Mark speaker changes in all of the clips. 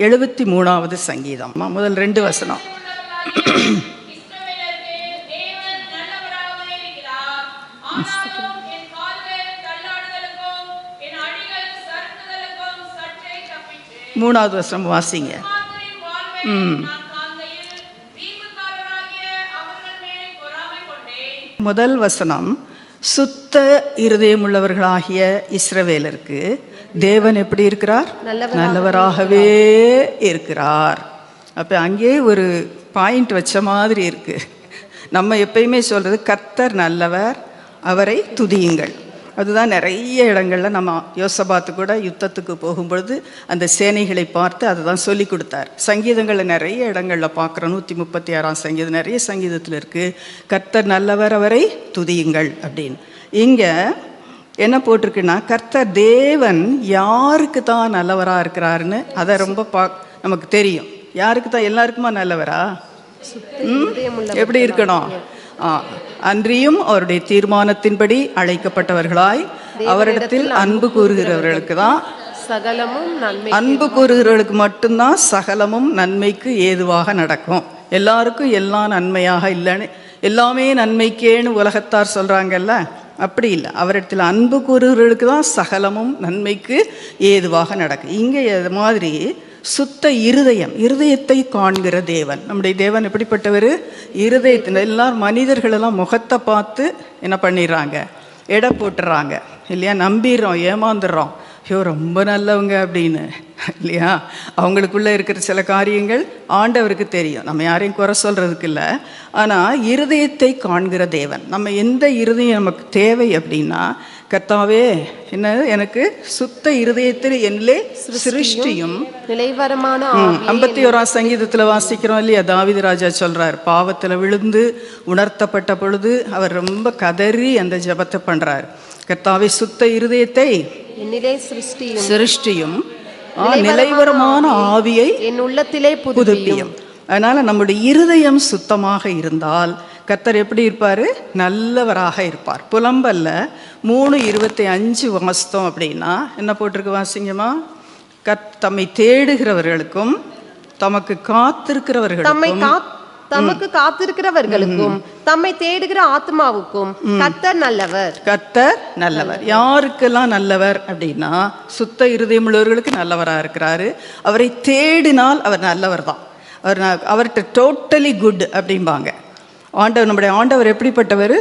Speaker 1: 73வது சங்கீதம் முதல் 2 வசனம். மூணாவது வசனம் வாசிங்க. முதல் வசனம், சுத்த இருதயமுள்ளவர்களாகிய இஸ்ரவேலருக்கு தேவன் எப்படி இருக்கிறார்? நல்லவராகவே இருக்கிறார். அப்போ அங்கே ஒரு பாயிண்ட் வச்ச மாதிரி இருக்கு. நம்ம எப்பயுமே சொல்றது கர்த்தர் நல்லவர், அவரை துதியுங்கள். அதுதான் நிறைய இடங்களில் நம்ம யோசபாத்து கூட யுத்தத்துக்கு போகும்பொழுது அந்த சேனைகளை பார்த்து அதை தான் சொல்லி கொடுத்தார். சங்கீதங்களில் நிறைய இடங்களில் பார்க்குறோம். 136ஆம் சங்கீதம் நிறைய சங்கீதத்தில் இருக்குது, கர்த்தர் நல்லவர், அவரை துதியுங்கள் அப்படின்னு. இங்கே என்ன போட்டிருக்குன்னா, கர்த்தர் தேவன் யாருக்கு தான் நல்லவராக இருக்கிறாருன்னு அதை ரொம்ப நமக்கு தெரியும். யாருக்கு தான்? எல்லாருக்குமா நல்லவரா? எப்படி இருக்கணும்? அன்றியும் அவருடைய தீர்மானத்தின்படி அழைக்கப்பட்டவர்களாய் அவரிடத்தில் அன்பு கூறுகிறவர்களுக்கு தான் சகலமும் நன்மை. அன்பு கூறுகிறவர்களுக்கு மட்டும்தான் சகலமும் நன்மைக்கு ஏதுவாக நடக்கும். எல்லாருக்கும் எல்லாம் நன்மையாக இல்லைன்னு, எல்லாமே நன்மைக்கேன்னு உலகத்தார் சொல்றாங்கல்ல, அப்படி இல்லை. அவரிடத்தில் அன்பு கூறுகிறவர்களுக்கு தான் சகலமும் நன்மைக்கு ஏதுவாக நடக்கும். இங்கே அது மாதிரி சுத்த இருதயத்தை காண்கிற தேவன். நம்முடைய தேவன் எப்படிப்பட்டவர்? இருதயத்தின் எல்லாரும் மனிதர்களெல்லாம் முகத்தை பார்த்து என்ன பண்ணிடுறாங்க? எடை போட்டுறாங்க இல்லையா? நம்பிடுறோம், ஏமாந்துடுறோம், ஐயோ ரொம்ப நல்லவங்க அப்படின்னு இல்லையா? அவங்களுக்குள்ளே இருக்கிற சில காரியங்கள் ஆண்டவருக்கு தெரியும், நம்ம யாரையும் குறை சொல்கிறதுக்கு இல்லை. ஆனால் இருதயத்தை காண்கிற தேவன். நம்ம எந்த இருதயம் நமக்கு தேவை அப்படின்னா, கர்த்தாவே என்ன எனக்கு சுத்த இருதயத்தில் என்னே சிருஷ்டியும் நிலைவரமான 51ஆம் சங்கீதத்தில் வாசிக்கிறோம் இல்லையா? தாவீது ராஜா சொல்றார், பாவத்தில் விழுந்து உணர்த்தப்பட்ட பொழுது அவர் ரொம்ப கதறி அந்த ஜெபத்தை பண்றார். கர்த்தாவே சுத்த இருதயத்தை சிருஷ்டியும் நிலைவரமான ஆவியை என் உள்ளத்திலே புதுப்பியும். அதனால நம்முடைய இருதயம் சுத்தமாக இருந்தால் கர்த்தர் எப்படி இருப்பார்? நல்லவராக இருப்பார். புலம்பல்ல 3:25 வாசித்தோம் அப்படின்னா என்ன போட்டிருக்கு? வாசிங்கம்மா. தம்மை தேடுகிறவர்களுக்கும் தமக்கு காத்திருக்கிறவர்களுக்கும் தம்மை தேடுகிற ஆத்மாவுக்கும் கர்த்தர் நல்லவர். கர்த்தர் நல்லவர். யாருக்கெல்லாம் நல்லவர் அப்படின்னா, சுத்த இருதயம் உள்ளவர்களுக்கு நல்லவராக இருக்கிறாரு. அவரை தேடினால் அவர் நல்லவர் தான். அவர்கிட்ட டோட்டலி குட் அப்படிம்பாங்க. ஆண்டவர், நம்முடைய ஆண்டவர் எப்படிப்பட்டவர்?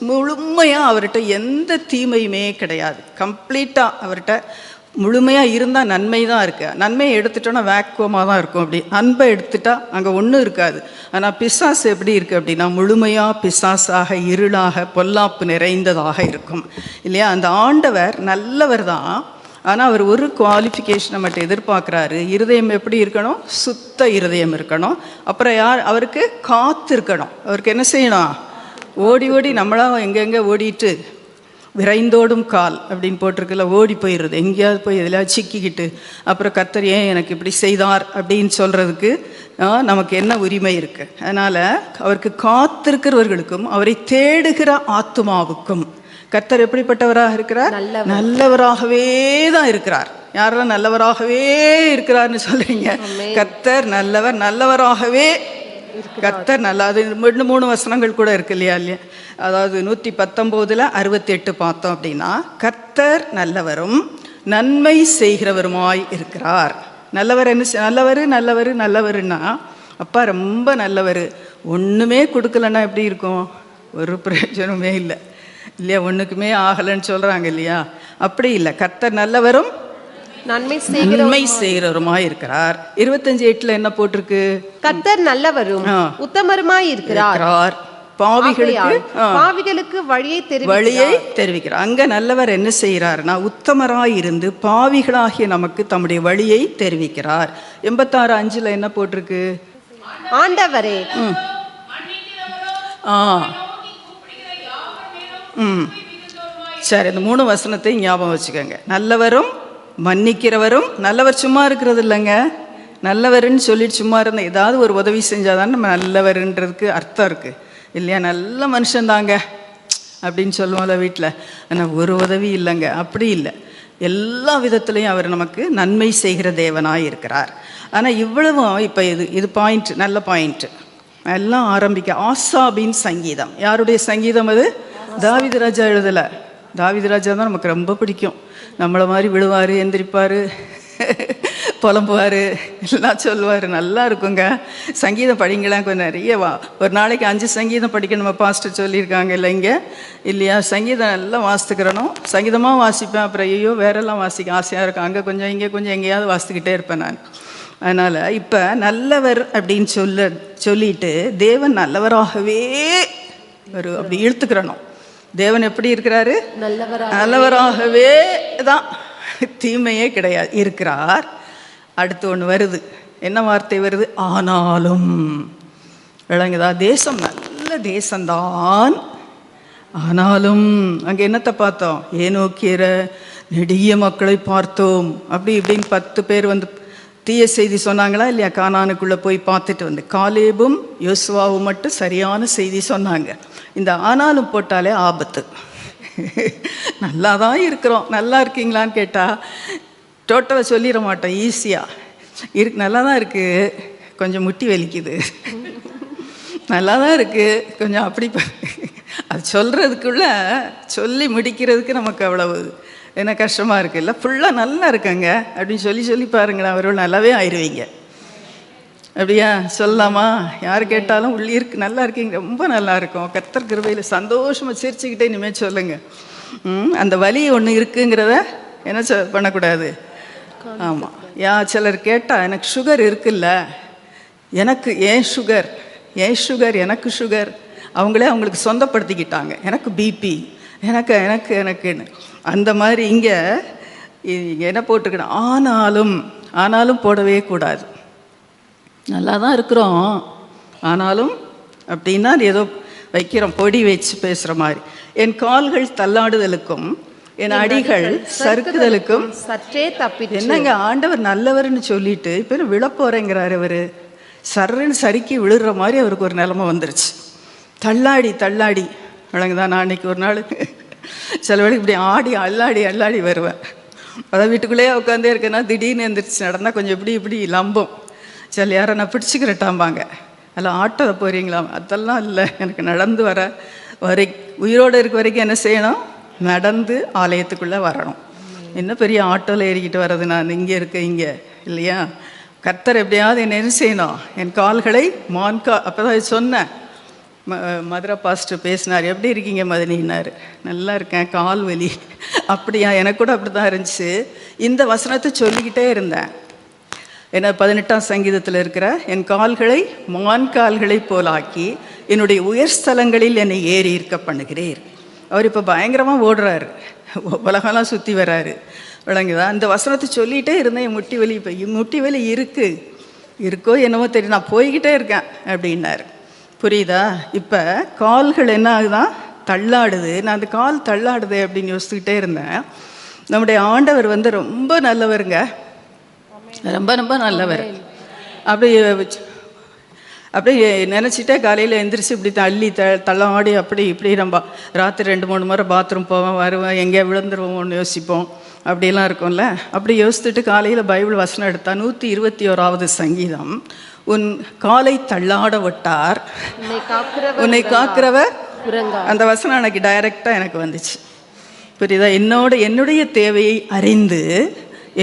Speaker 1: முழுமையாக அவர்கிட்ட எந்த தீமையுமே கிடையாது. கம்ப்ளீட்டாக அவர்கிட்ட முழுமையாக இருந்தால் நன்மை தான் இருக்கு. நன்மையை எடுத்துட்டோன்னா வேக்குவமாக தான் இருக்கும். அப்படி அன்பை எடுத்துட்டா அங்கே ஒன்றும் இருக்காது. ஆனால் பிசாசு எப்படி இருக்குது அப்படின்னா, முழுமையாக பிசாசாக, இருளாக, பொல்லாப்பு நிறைந்ததாக இருக்கும் இல்லையா? அந்த ஆண்டவர் நல்லவர் தான். ஆனால் அவர் ஒரு குவாலிஃபிகேஷனை மட்டும் எதிர்பார்க்குறாரு. இருதயம் எப்படி இருக்கணும்? சுத்த இருதயம் இருக்கணும். அப்புறம் அவருக்கு காத்திருக்கணும். அவருக்கு என்ன செய்யணும்? ஓடி ஓடி நம்மளாம் எங்கெங்கே ஓடிட்டு விரைந்தோடும் கால் அப்படின்னு போட்டிருக்குல்ல, ஓடி போயிடுறது எங்கேயாவது போய் எதில் சிக்கிக்கிட்டு, அப்புறம் கர்த்தர் ஏன் எனக்கு இப்படி செய்தார் அப்படின்னு சொல்கிறதுக்கு நமக்கு என்ன உரிமை இருக்குது? அதனால் அவருக்கு காத்திருக்கிறவர்களுக்கும் அவரை தேடுகிற ஆத்துமாவுக்கும் கர்த்தர் எப்படிப்பட்டவராக இருக்கிறார்? நல்லவராகவே தான் இருக்கிறார். யாரெல்லாம் நல்லவராகவே இருக்கிறார்னு சொல்றீங்க? கர்த்தர் நல்லவர், நல்லவராகவே கர்த்தர் நல்ல. அது 3 வசனங்கள் கூட இருக்கு இல்லையா? அதாவது 119 68 பார்த்தோம் அப்படின்னா, கர்த்தர் நல்லவரும் நன்மை செய்கிறவருமாய் இருக்கிறார். நல்லவர் என்ன? நல்லவருன்னா அப்பா ரொம்ப நல்லவர். ஒன்றுமே கொடுக்கலன்னா எப்படி இருக்கும்? ஒரு பிரயோஜனமே இல்லை இல்லையா? ஒன்றுக்குமே ஆகலைன்னு சொல்கிறாங்க இல்லையா? அப்படி இல்லை. கர்த்தர் நல்லவரும் நன்மை செய்கிறவருமாய் இருக்கிறார். 25:8 என்ன போட்டிருக்கு? கர்த்தர் நல்லவரும் உத்தமருமாய் இருக்கிறார், பாவிகளுக்கு வழியை தெரிவிக்கிறார். அங்க நல்லவர் என்ன செய்கிறார்னா, உத்தமராய் இருந்து பாவிகளாகிய நமக்கு தம்முடைய வழியை தெரிவிக்கிறார். 86:5 என்ன போட்டிருக்கு? ஆண்டவரே சரி, இந்த 3 வசனத்தை ஞாபகம் வச்சுக்கோங்க. நல்லவரும் மன்னிக்கிறவரும். நல்லவர் சும்மா இருக்கிறது இல்லைங்க. நல்லவருன்னு சொல்லிட்டு சும்மா இருந்த ஏதாவது ஒரு உதவி செஞ்சாதான் நம்ம நல்லவருன்றதுக்கு அர்த்தம் இருக்கு இல்லையா? நல்ல மனுஷன்தாங்க அப்படின்னு சொல்லுவோம்ல வீட்டில், ஆனால் ஒரு உதவி இல்லைங்க. அப்படி இல்லை. எல்லா விதத்துலேயும் அவர் நமக்கு நன்மை செய்கிற தேவனாக இருக்கிறார். ஆனால் இவ்வளவும் இப்போ இது பாயிண்ட், நல்ல பாயிண்ட்டு. எல்லாம் ஆரம்பிக்க ஆசாபின் சங்கீதம். யாருடைய சங்கீதம் அது? தாவீது ராஜா எழுதலை. தாவீது ராஜா தான் நமக்கு ரொம்ப பிடிக்கும். நம்மளை மாதிரி விழுவார், எந்திரிப்பார், புலம்புவார், எல்லாம் சொல்லுவார். நல்லா இருக்குங்க. சங்கீதம் படிங்களாம் கொஞ்சம் நிறைய ஒரு நாளைக்கு 5 சங்கீதம் படிக்க நம்ம பாஸ்டர் சொல்லியிருக்காங்க இல்லை இங்கே இல்லையா? சங்கீதம் நல்லா வாசித்துக்கிறணும். சங்கீதமாக வாசிப்பேன், அப்புறம் ஐயோ வேறெல்லாம் வாசிக்க ஆசையாக இருக்கும். அங்கே கொஞ்சம் இங்கே கொஞ்சம் எங்கேயாவது வாசித்துக்கிட்டே இருப்பேன் நான். அதனால் இப்போ நல்லவர் அப்படின்னு சொல்லிட்டு தேவன் நல்லவராகவே அப்படி இழுத்துக்கிறணும். தேவன் எப்படி இருக்கிறாரு? நல்லவராகவே தான், தீமையே கிடையாது இருக்கிறார். அடுத்து ஒன்று வருது. என்ன வார்த்தை வருது? ஆனாலும். விளங்குதா? தேசம் நல்ல தேசம்தான், ஆனாலும் அங்கே என்னத்தை பார்த்தோம்? ஏனோக்கிற நெடிய மக்களை பார்த்தோம். அப்படி இப்படின்னு 10 பேர் வந்து தீய செய்தி சொன்னாங்களா இல்லையா? கானானுக்குள்ளே போய் பார்த்துட்டு வந்து காலேபும் யோசுவாவும் மட்டும் சரியான செய்தி சொன்னாங்க. இந்த ஆனாலும் போட்டாலே ஆபத்து. நல்லா தான் இருக்கிறோம். நல்லா இருக்கீங்களான்னு கேட்டால் டோட்டலாக சொல்லிட மாட்டோம் ஈஸியாக. நல்லா தான் இருக்குது, கொஞ்சம் முட்டி வலிக்குது. நல்லா தான் இருக்குது, கொஞ்சம் அப்படி. அது சொல்கிறதுக்குள்ளே சொல்லி முடிக்கிறதுக்கு நமக்கு அவ்வளவு என்ன கஷ்டமாக இருக்குல்ல. ஃபுல்லாக நல்லா இருக்கங்க அப்படின்னு சொல்லி பாருங்களேன், அவர்கள் நல்லாவே ஆயிடுவீங்க. அப்படியா சொல்லலாமா? யார் கேட்டாலும் உள்ளிருக்கு நல்லா இருக்கீங்க, ரொம்ப நல்லா இருக்கும், கர்த்தர் கிருபையில் சந்தோஷமாக சிரிச்சுக்கிட்டே இனிமேல் சொல்லுங்கள். அந்த வலி ஒன்று இருக்குங்கிறத என்ன பண்ணக்கூடாது. ஆமாம். சிலர் கேட்டால் எனக்கு சுகர் இருக்குல்ல, எனக்கு ஏன் சுகர் எனக்கு சுகர், அவங்களுக்கு சொந்தப்படுத்திக்கிட்டாங்க. எனக்கு பிபி, எனக்குன்னு. அந்த மாதிரி இங்கே என்ன போட்டிருக்கணும்? ஆனாலும் போடவே கூடாது. நல்லா தான் இருக்கிறோம், ஆனாலும் அப்படின்னா ஏதோ வைக்கிறோம், பொடி வச்சு பேசுகிற மாதிரி. என் கால்கள் தள்ளாடுதலுக்கும் என் அடிகள் சறுக்குதலுக்கும்
Speaker 2: சற்றே தப்பி.
Speaker 1: என்னங்க ஆண்டவர் நல்லவர்னு சொல்லிட்டு இப்போ விழப்போறேங்கிறார். அவர் சர்ன்னு சறுக்கி விழுற மாதிரி அவருக்கு ஒரு நிலைமை வந்துருச்சு. தள்ளாடி விளங்குதான். நான் அன்றைக்கி ஒரு நாள் சில வேளைக்கு இப்படி அல்லாடி வருவேன். அதான் வீட்டுக்குள்ளேயே உட்காந்தே இருக்கேன்னா திடீர்னு எந்திரிச்சு நடந்தால் கொஞ்சம் இப்படி லம்பும். சில யாரை நான் பிடிச்சிக்கிறட்டாம்பாங்க, அதில் ஆட்டோ போகிறீங்களா? அதெல்லாம் இல்லை, எனக்கு நடந்து உயிரோடு இருக்க வரைக்கும் என்ன செய்யணும்? நடந்து ஆலயத்துக்குள்ளே வரணும். என்ன பெரிய ஆட்டோவில் ஏறிக்கிட்டு வர்றது? நான் இங்கே இல்லையா? கர்த்தர் எப்படியாவது என்ன செய்யணும்? என் கால்களை அப்போ தான் சொன்னேன். மதுரை பாஸ்டர் பேசினார், எப்படி இருக்கீங்க மதனின்னார். நல்லா இருக்கேன், கால் வலி. அப்படியா? எனக்கு கூட அப்படி தான் இருந்துச்சு. இந்த வசனத்தை சொல்லிக்கிட்டே இருந்தேன். என்ன 18ஆம் சங்கீதத்தில் இருக்கிற என் கால்களை மான் கால்களை போலாக்கி என்னுடைய உயர் ஸ்தலங்களில் என்னை ஏறி இருக்க பண்ணுகிறேன். அவர் இப்போ பயங்கரமாக ஓடுறாரு, உலகம்லாம் சுற்றி வர்றாரு. விளங்குதா? அந்த வசனத்தை சொல்லிகிட்டே இருந்தேன். என் முட்டி வலி, இப்போ முட்டி வலி இருக்கோ என்னவோ தெரியும், நான் போய்கிட்டே இருக்கேன் அப்படின்னாரு. புரியுதா? இப்போ கால்கள் என்ன ஆகுதான்? தள்ளாடுது. நான் அந்த கால் தள்ளாடுது அப்படின்னு யோசிச்சுக்கிட்டே இருந்தேன். நம்முடைய ஆண்டவர் வந்து ரொம்ப நல்லவருங்க, ரொம்ப நல்லவர். அப்படியே நினச்சிட்டே காலையில் எந்திரிச்சு இப்படி தள்ளாடி இப்படி நம்ம ராத்திரி 2-3 முறை பாத்ரூம் போவோம், வருவேன், எங்கேயா விழுந்துருவோம்னு யோசிப்போம். அப்படிலாம் இருக்கும்ல. அப்படி யோசித்துட்டு காலையில் பைபிள் வசனம் எடுத்தா 121வது சங்கீதம், உன் காலை தள்ளாட விட்டார் உன்னை காக்கிறவர். அந்த வசனம் எனக்கு டைரக்டாக எனக்கு வந்துச்சு. புரியுதா? என்னுடைய தேவையை அறிந்து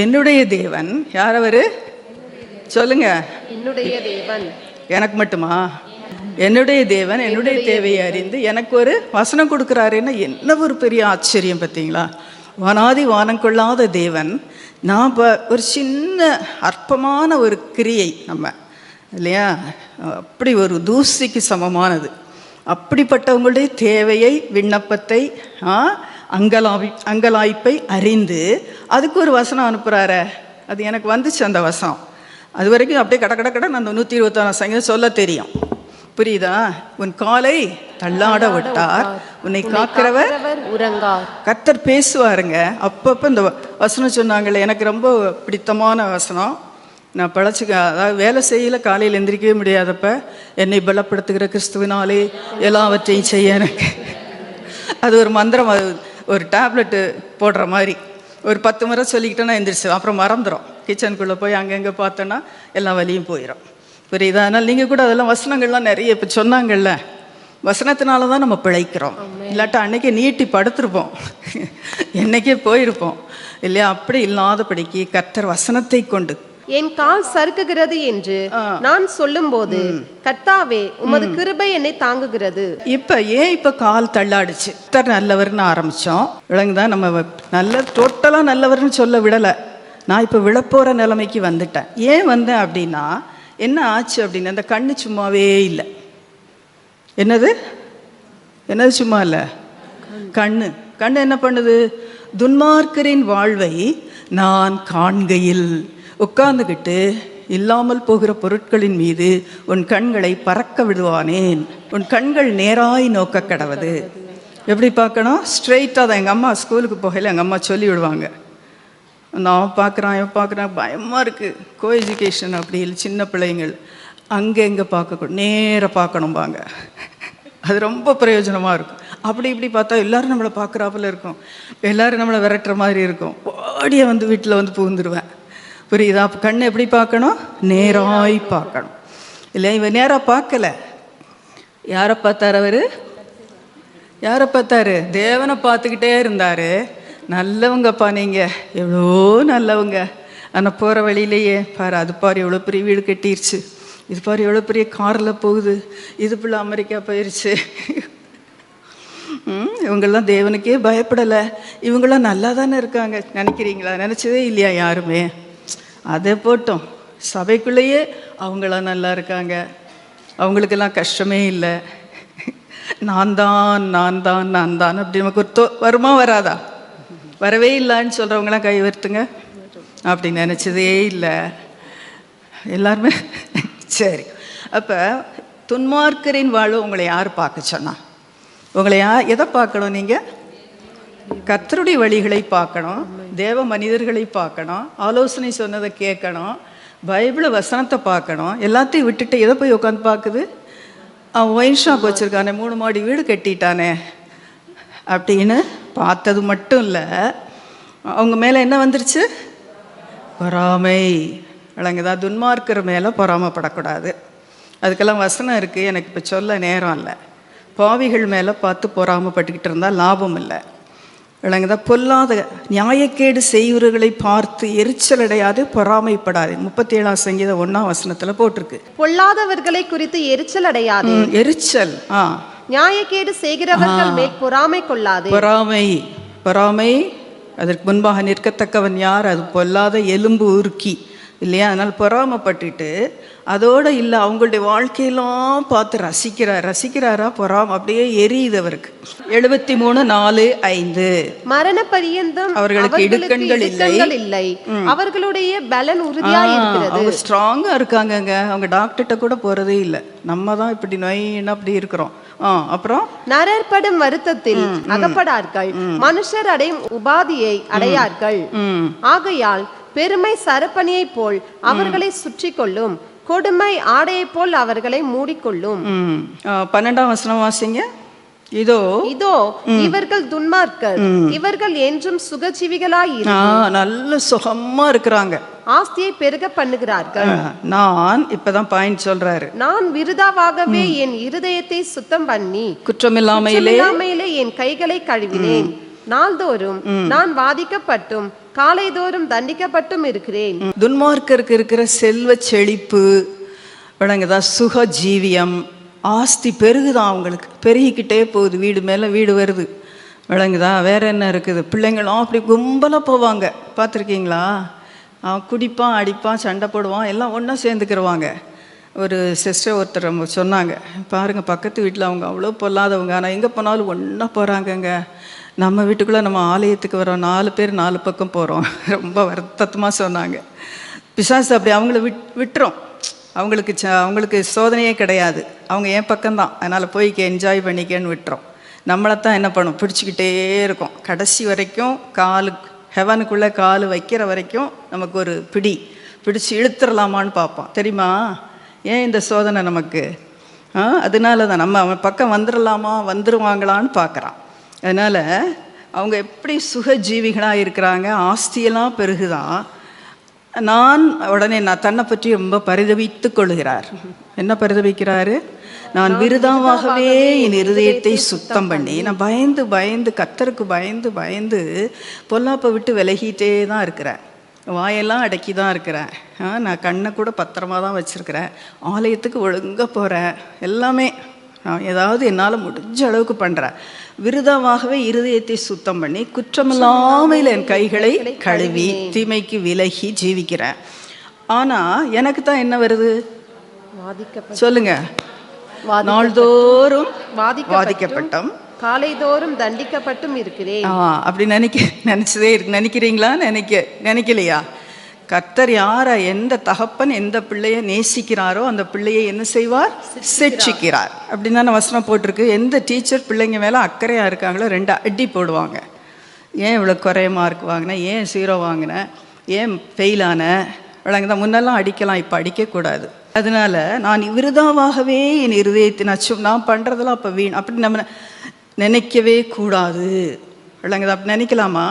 Speaker 1: என்னுடைய தேவன் யார்? அவர் சொல்லுங்க.
Speaker 2: என்னுடைய தேவன்.
Speaker 1: எனக்கு மட்டுமா? என்னுடைய தேவன் என்னுடைய தேவையை அறிந்து எனக்கு ஒரு வசனம் கொடுக்குறாருன்னா என்ன ஒரு பெரிய ஆச்சரியம் பார்த்தீங்களா? வானாதி வானம் கொள்ளாத தேவன். நான் இப்போ ஒரு சின்ன அற்பமான ஒரு கிரியை நம்ம இல்லையா, அப்படி ஒரு தூசிக்கு சமமானது. அப்படிப்பட்டவங்களுடைய தேவையை, விண்ணப்பத்தை, அங்கலாய்ப்பை அறிந்து அதுக்கு ஒரு வசனம் அனுப்புகிறார. அது எனக்கு வந்துச்சு அந்த வசனம். அது வரைக்கும் அப்படியே கடை அந்த 121ஆம் சங்கீதம் சொல்ல தெரியும். புரியுதா? உன் காலை தள்ளாட விட்டார் உன்னை காக்கிறவர்
Speaker 2: உறங்கார்.
Speaker 1: கர்த்தர் பேசுவாருங்க. அப்பப்போ இந்த வசனம் சொன்னாங்களே, எனக்கு ரொம்ப பிடித்தமான வசனம். நான் அதாவது வேலை செய்யல, காலையில் எந்திரிக்கவே முடியாதப்ப என்னை பலப்படுத்துகிற கிறிஸ்துவினாலே எல்லாவற்றையும் செய்ய எனக்கு. அது ஒரு மந்திரம், அது ஒரு டேப்லெட்டு போடுற மாதிரி. ஒரு 10 முறை சொல்லிக்கிட்டோன்னா எந்திரிச்சு அப்புறம் மறந்துடும். கிச்சனுக்குள்ளே போய் அங்கங்கே பார்த்தோன்னா எல்லா வலியும் போயிடும். புரியுதா? அதனால் நீங்கள் கூட அதெல்லாம் வசனங்கள்லாம் நிறைய இப்போ சொன்னாங்கல்ல, வசனத்தினால தான் நம்ம பிழைக்கிறோம். இல்லாட்டா அன்னைக்கே நீட்டி படுத்திருப்போம், என்னைக்கே போயிருப்போம் இல்லையா? அப்படி இல்லாதபடிக்கு கர்த்தர் வசனத்தை கொண்டு
Speaker 2: என் கால் சறுக்குகிறது என்று நான் சொல்லும்போது கர்த்தாவே உமது கிருபை என்னை தாங்குகிறது.
Speaker 1: இப்ப கால் தள்ளாடுச்சு. கர்த்தர் நல்லவர்னு ஆரம்பிச்சோம், விளங்குதான்? நம்ம நல்ல டோட்டலா நல்லவர்னு சொல்ல விடல. நான் இப்ப விழப்போற நிலைமைக்கு வந்துட்டேன். ஏன் வந்தேன் அப்படின்னா, என்ன ஆச்சு அப்படின்னா, அந்த கண்ணு சும்மாவே இல்லை. என்னது சும்மா இல்லை? கண்ணு என்ன பண்ணுது? துன்மார்க்கரின் வாழ்வை நான் காண்கையில் உட்கார்ந்துக்கிட்டு இல்லாமல் போகிற பொருட்களின் மீது உன் கண்களை பறக்க விடுவானேன், உன் கண்கள் நேராய் நோக்க கடவது. எப்படி பார்க்கணும்? ஸ்ட்ரெயிட்டாக தான். எங்கள் அம்மா ஸ்கூலுக்கு போகல எங்கள் அம்மா சொல்லி விடுவாங்க. நான் பார்க்குறேன் பயமாக இருக்குது. கோ எஜுகேஷன் அப்படி இல்லை, சின்ன பிள்ளைங்கள் அங்கே எங்கே பார்க்கக்கூடாது, நேராக பார்க்கணும்பாங்க. அது ரொம்ப பிரயோஜனமாக இருக்கும். அப்படி இப்படி பார்த்தா எல்லோரும் நம்மளை பார்க்குறாப்புல இருக்கும், எல்லோரும் நம்மளை விரட்டுற மாதிரி இருக்கும். ஓடியே வந்து வீட்டில் வந்து புகுந்துருவேன். புரியுதா? அப்போ கண்ணை எப்படி பார்க்கணும்? நேராய் பார்க்கணும். இல்லை, இவன் நேராக பார்க்கல. யாரை பார்த்தார் அவர்? யாரை பார்த்தாரு? தேவனை பார்த்துக்கிட்டே இருந்தார். நல்லவங்கப்பா நீங்கள், எவ்வளோ நல்லவங்க. ஆனால் போகிற வழியிலேயே பாரு, அது பாரு எவ்வளோ பெரிய வீடு கட்டிருச்சு, இது பாரு எவ்வளோ பெரிய காரில் போகுது, இது பிள்ளை அமெரிக்கா போயிடுச்சு. இவங்கெல்லாம் தேவனுக்கே பயப்படலை, இவங்களாம் நல்லா தானே இருக்காங்க நினைக்கிறீங்களா? நினச்சதே இல்லையா யாருமே? அதை போட்டோம். சபைக்குள்ளேயே அவங்களாம் நல்லா இருக்காங்க, அவங்களுக்கெல்லாம் கஷ்டமே இல்லை. நான் தான் அப்படி நமக்கு ஒரு வருமா வராதா? வரவே இல்லைன்னு சொல்கிறவங்களாம் கை வருத்துங்க. அப்படி நினச்சதே இல்லை எல்லாருமே. சரி, அப்போ துன்மார்க்கரின் வாழ்வு உங்களை யார் பார்க்க சொன்னா? உங்களை எதை பார்க்கணும்? நீங்கள் கர்த்தருடைய வழிகளை பார்க்கணும், தேவ மனிதர்களை பார்க்கணும், ஆலோசனை சொன்னதை கேட்கணும், பைபிள் வசனத்தை பார்க்கணும். எல்லாத்தையும் விட்டுட்டு எதை போய் உட்காந்து பார்க்குது? அவன் ஒயின் ஷாப் வச்சுருக்கானே, 3 மாடி வீடு கட்டிட்டானே அப்படின்னு பார்த்தது மட்டும் இல்லை, அவங்க மேலே என்ன வந்துருச்சு? பொறாமை. விளங்குதா? துன்மார்க்கர் மேலே பொறாமப்படக்கூடாது. அதுக்கெல்லாம் வசனம் இருக்குது, எனக்கு இப்போ சொல்ல நேரம் இல்லை. பாவிகள் மேலே பார்த்து பொறாமப்பட்டுக்கிட்டு இருந்தால் லாபம் இல்லை. விளங்குதா? பொல்லாத நியாயக்கேடு செய்வர்களை பார்த்து எரிச்சல் அடையாது, பொறாமைப்படாது. 37 சங்கீதம் 1 வசனத்தில் போட்டிருக்கு.
Speaker 2: பொல்லாதவர்களை குறித்து எரிச்சல் அடையாது.
Speaker 1: எரிச்சல்.
Speaker 2: நியாயக்கேடு செய்கிறவர்கள் மேல் பொறாமை கொள்ளாது.
Speaker 1: பொறாமை அதற்கு முன்பாக நிற்கத்தக்கவன் யார்? அது பொல்லாத எலும்பு உருக்கி இல்லையா? அதனால் பொறாமப்பட்டுட்டு அதோடு இல்லை, அவங்களுடைய வாழ்க்கையெல்லாம் பார்த்து ரசிக்கிறாரா? பொறாம அப்படியே எரியுது அவருக்கு. 73:4-5
Speaker 2: மரண பரியந்தம்
Speaker 1: அவர்களுக்கு இடுக்கண்கள் இல்லை,
Speaker 2: அவர்களுடைய பலன் உறுதியாக இருக்கிறது.
Speaker 1: அவங்க ஸ்ட்ராங்கா இருக்காங்கங்க. அவங்க டாக்டர்கிட்ட கூட போறதே இல்லை. நம்ம தான் இப்படி நோயின்னு அப்படி இருக்கிறோம். அப்புறம்
Speaker 2: நரற்படும் வருத்தத்தில் அகப்படார்கள், மனுஷர் அடையும் உபாதியை அடையார்கள். ஆகையால் பெருமை சரப்பணியை போல் அவர்களை சுற்றி கொள்ளும், கொடுமை ஆடையை போல் அவர்களை மூடிக்கொள்ளும்.
Speaker 1: 12 வசனம் வாசிங்க. இதோ
Speaker 2: இவர்கள் துன்மார்க்கர், இவர்கள் என்றும் சுகஜீவிகளாய்
Speaker 1: நல்ல சுகமா இருக்கிறாங்க,
Speaker 2: ஆஸ்தியை பெருக பண்ணுகிறார்கள்.
Speaker 1: நான் இப்பதான் பாயிண்ட் சொல்றாரு.
Speaker 2: நான் விருதாவாகவே என் இருதயத்தை சுத்தம் பண்ணி குற்றமில்லாமையிலே என் கைகளை கழுவினேன். நாள்தோறும் நான் வாதிக்கப்பட்டும் காலைதோறும் தண்டிக்கப்பட்டும் இருக்கிறேன்.
Speaker 1: துன்மார்க்கருக்கு இருக்கிற செல்வ செழிப்பு விளங்குதா? சுக ஜீவியம், ஆஸ்தி பெருகுதான், அவங்களுக்கு பெருகிக்கிட்டே போகுது, வீடு மேலே வீடு வருது. விளங்குதா? வேற என்ன இருக்குது? பிள்ளைங்களும் அப்படி கும்பலாக போவாங்க, பார்த்துருக்கீங்களா? அவன் குடிப்பான், அடிப்பான், சண்டை போடுவான், எல்லாம் ஒன்றா சேர்ந்துக்கிறவாங்க. ஒரு சிஸ்டர் ஒருத்தர் சொன்னாங்க, பாருங்கள் பக்கத்து வீட்டில் அவங்க அவ்வளோ பொல்லாதவங்க, ஆனால் எங்கே போனாலும் ஒன்றா போகிறாங்கங்க. நம்ம வீட்டுக்குள்ளே நம்ம ஆலயத்துக்கு வரோம், 4 பேர் 4 பக்கம் போகிறோம். ரொம்ப வருத்தமாக சொன்னாங்க. பிசாசு அப்படி அவங்கள விட்டுரும். அவங்களுக்கு சோதனையே கிடையாது, அவங்க என் பக்கம்தான், அதனால் போய்க்க என்ஜாய் பண்ணிக்கன்னு விட்டுரும். நம்மளைத்தான் என்ன பண்ணும்? பிடிச்சிக்கிட்டே இருக்கும். கடைசி வரைக்கும் ஹெவனுக்குள்ளே கால் வைக்கிற வரைக்கும் நமக்கு ஒரு பிடிச்சி இழுத்துடலாமான்னு பார்ப்போம். தெரியுமா ஏன் இந்த சோதனை நமக்கு? அதனால தான் நம்ம அவன் பக்கம் வந்துடலாமா வந்துடுவாங்களான்னு பார்க்குறான். அதனால் அவங்க எப்படி சுகஜீவிகளாக இருக்கிறாங்க, ஆஸ்தியெல்லாம் பெருகுதான். நான் தன்னை பற்றி ரொம்ப பரிதவித்து கொள்கிறார். என்ன பரிதவிக்கிறாரு? நான் விருதாவாகவே என் இருதயத்தை சுத்தம் பண்ணி, நான் பயந்து பயந்து கர்த்தருக்கு பயந்து பயந்து பொல்லாப்பை விட்டு விலகிட்டே தான் இருக்கிறேன். வாயெல்லாம் அடக்கி தான் இருக்கிறேன். நான் கண்ணை கூட பத்திரமா தான் வச்சுருக்கிறேன். ஆலயத்துக்கு ஒழுங்காக போகிறேன். எல்லாமே நான் ஏதாவது என்னால் முடிஞ்ச அளவுக்கு பண்ணுறேன். விருதாவாகவே இருதயத்தை சுத்தம் பண்ணி குற்றமில்லாமல் என் கைகளை கழுவி தீமைக்கு விலகி ஜீவிக்கிறேன். ஆனால் எனக்கு தான் என்ன வருது சொல்லுங்க? நாள்தோறும் வாதிக்கப்பட்டும்
Speaker 2: காலைதோறும் தண்டிக்கப்பட்டும் இருக்கிறேன்.
Speaker 1: அப்படி நினைக்கிறீங்களா? நினைக்கலையா? கர்த்தர் யாரை, எந்த தகப்பன் எந்த பிள்ளையை நேசிக்கிறாரோ அந்த பிள்ளையை என்ன செய்வார்? சிட்சிக்கிறார். அப்படின்னு தானே வசனம் போட்டிருக்கு. எந்த டீச்சர் பிள்ளைங்க மேலே அக்கறையாக இருக்காங்களோ 2 அடி போடுவாங்க. ஏன் இவ்வளோ குறைய மார்க் வாங்கினேன், ஏன் 0 வாங்கினேன், ஏன் ஃபெயிலான விளங்குதான். முன்னெல்லாம் அடிக்கலாம், இப்போ அடிக்கக்கூடாது. அதனால நான் விருதாவாகவே என் இருதயத்தை நான் பண்ணுறதெல்லாம் அப்போ வீண் அப்படி நம்ம நினைக்கவே கூடாது. விளங்குதா? அப்படி நினைக்கலாமா?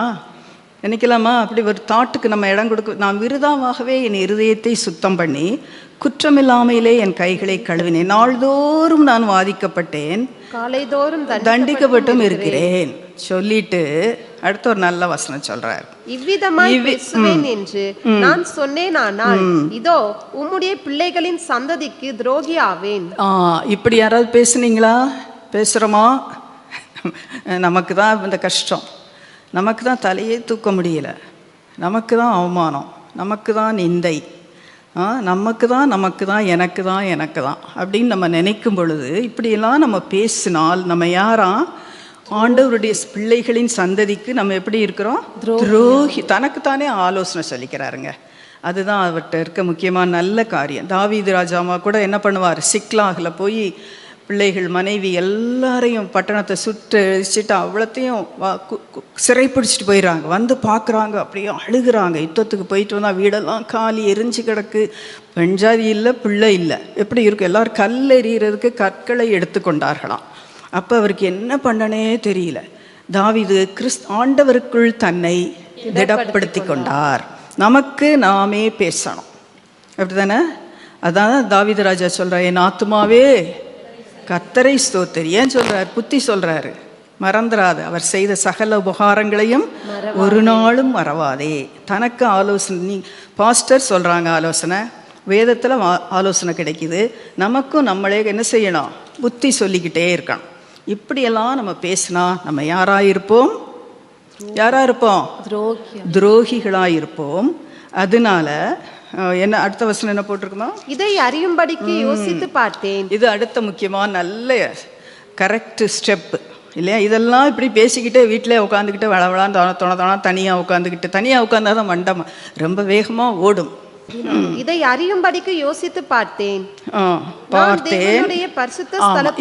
Speaker 1: அப்படி ஒரு தாட்டுக்கு நம்ம இடம் கொடுக்க. நான் விருதாவாகவே என் இருதயத்தை சுத்தம் பண்ணி குற்றமில்லாமையிலே என் கைகளை கழுவினேன். நாள்தோறும் நான் வாதிக்கப்பட்டேன்,
Speaker 2: காலைதோறும்
Speaker 1: தண்டிக்கப்பட்டும் இருக்கிறேன் சொல்லிட்டு அடுத்த ஒரு நல்ல வசனம் சொல்றார்.
Speaker 2: இவ்விதமாய் பேசுவேன் என்று நான் சொன்னேனானால் இதோ உம்முடைய பிள்ளைகளின் சந்ததிக்கு துரோகி ஆவேன்.
Speaker 1: இப்படி யாராவது பேசுனீங்களா? பேசுறோமா? நமக்கு தான் இந்த கஷ்டம், நமக்கு தான் தலையே தூக்க முடியல, நமக்கு தான் அவமானம், நமக்கு தான் நிந்தை, நமக்கு தான் எனக்கு தான் அப்படின்னு நம்ம நினைக்கும் பொழுது இப்படியெல்லாம் நம்ம பேசினால் நம்ம யாரா? ஆண்டவருடைய பிள்ளைகளின் சந்ததிக்கு நம்ம எப்படி இருக்கிறோம்? துரோகி. தனக்குத்தானே ஆலோசனை சொல்லிக்கிறாருங்க. அதுதான் அவர்கிட்ட இருக்க முக்கியமான நல்ல காரியம். தாவீது ராஜாமா கூட என்ன பண்ணுவார்? சிக்லாகில் போய் பிள்ளைகள் மனைவி எல்லாரையும் பட்டணத்தை சுட்டு அவ்வளோத்தையும் சிறைப்பிடிச்சிட்டு போயிடறாங்க. வந்து பார்க்குறாங்க, அப்படியே அழுகிறாங்க. யுத்தத்துக்கு போயிட்டு வந்தால் வீடெல்லாம் காலி எரிஞ்சு கிடக்கு, பெண்ஜாதி இல்லை, பிள்ளை இல்லை, எப்படி இருக்கும்? எல்லோரும் கல் எறிகிறதுக்கு கற்களை எடுத்துக்கொண்டார்களாம். அப்போ அவருக்கு என்ன பண்ணனே தெரியல. தாவீது ஆண்டவருக்குள் தன்னை திடப்படுத்தி கொண்டார். நமக்கு நாமே பேசணும், அப்படி தானே? அதான் தாவீது ராஜா சொல்கிறார், என் ஆத்துமாவே கர்த்தரை ஸ்தோத்திரி. ஏன் சொல்கிறார்? புத்தி சொல்கிறாரு, மறந்துடாது. அவர் செய்த சகல உபகாரங்களையும் ஒரு நாளும் மறவாதே. தனக்கு ஆலோசனை, நீ பாஸ்டர் சொல்கிறாங்க ஆலோசனை, வேதத்தில் ஆலோசனை கிடைக்குது. நமக்கும் நம்மளே என்ன செய்யணும்? புத்தி சொல்லிக்கிட்டே இருக்கணும். இப்படியெல்லாம் நம்ம பேசினா நம்ம யாராக இருப்போம்? துரோகிகளாக இருப்போம். அதனால என்ன அடுத்த வசனம் என்ன போட்டிருக்குமா?
Speaker 2: இதை அறியும்படிக்கு யோசித்து பார்த்தேன்.
Speaker 1: இது அடுத்த முக்கியமான நல்ல கரெக்ட் ஸ்டெப்பு இல்லையா? இதெல்லாம் இப்படி பேசிக்கிட்டே வீட்டிலே உட்காந்துக்கிட்டு வளவளான்னு தோண தனியாக உட்காந்தாதான் மண்டம் ரொம்ப வேகமாக ஓடும்.
Speaker 2: இதை அறியும்படிக்கு யோசித்து பார்த்தேன்.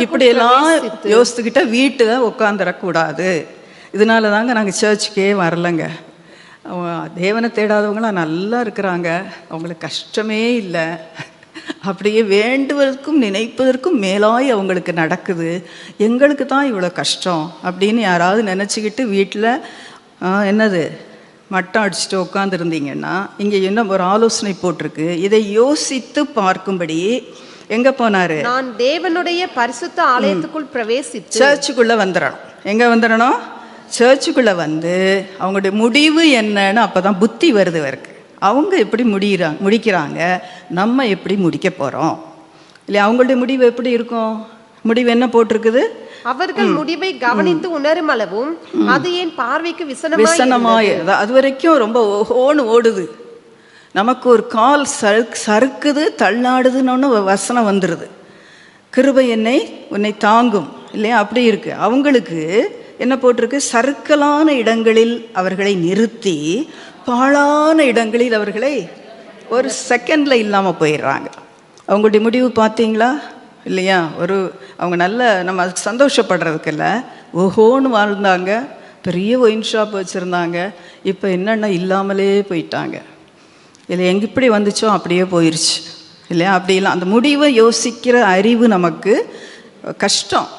Speaker 1: இப்படியெல்லாம் யோசித்துக்கிட்ட வீட்டுல உட்காந்துடக்கூடாது. இதனால தாங்க நாங்கள் சர்ச்சுக்கே வரலைங்க. தேவனை தேடாதவங்களாம் நல்லா இருக்கிறாங்க, அவங்களுக்கு கஷ்டமே இல்லை. அப்படியே வேண்டுவதற்கும் நினைப்பதற்கும் மேலாய் அவங்களுக்கு நடக்குது. எங்களுக்கு தான் இவ்வளோ கஷ்டம் அப்படின்னு யாராவது நினச்சிக்கிட்டு வீட்டில் என்னது மட்டம் அடிச்சுட்டு உட்காந்துருந்தீங்கன்னா, இங்கே என்ன ஒரு ஆலோசனை போட்டிருக்கு, இதை யோசித்து பார்க்கும்படி எங்கே போனார்?
Speaker 2: நான் தேவனுடைய பரிசுத்த ஆலயத்துக்குள் பிரவேசித்து
Speaker 1: சர்ச்சுக்குள்ளே வந்துடணும். எங்கே வந்துடணும்? சர்ச்சுக்குள்ளே வந்து அவங்களுடைய முடிவு என்னன்னு அப்போ தான் புத்தி வருது அவருக்கு. அவங்க எப்படி முடிக்கிறாங்க, நம்ம எப்படி முடிக்க போகிறோம் இல்லையா? அவங்களுடைய முடிவு எப்படி இருக்கும்? முடிவு என்ன போட்டிருக்குது?
Speaker 2: அவர்கள் முடிவை கவனித்து உணரும் அளவும் அது என் பார்வைக்கு
Speaker 1: விசனமாய். அது வரைக்கும் ரொம்ப ஓடுது. நமக்கு ஒரு கால் சறுக்குது, தள்ளாடுதுன்னு வசனம் வந்துடுது. கிருபை உன்னை தாங்கும் இல்லையா? அப்படி இருக்கு. அவங்களுக்கு என்ன போட்டிருக்கு? சறுக்கலான இடங்களில் அவர்களை நிறுத்தி பாழான இடங்களில் அவர்களை ஒரு செகண்ட்ல இல்லாமல் போயிடுறாங்க. அவங்களுடைய முடிவு பார்த்தீங்களா இல்லையா? அவங்க நல்ல நம்ம சந்தோஷப்படுறதுக்கு இல்லை, ஓஹோன்னு வாழ்ந்தாங்க, பெரிய ஒயின் ஷாப் வச்சுருந்தாங்க. இப்போ என்னென்ன இல்லாமலே போயிட்டாங்க இல்லை? எங்கே இப்படி வந்துச்சோ அப்படியே போயிடுச்சு இல்லையா? அப்படிலாம் அந்த முடிவை யோசிக்கிற அறிவு நமக்கு கஷ்டம்.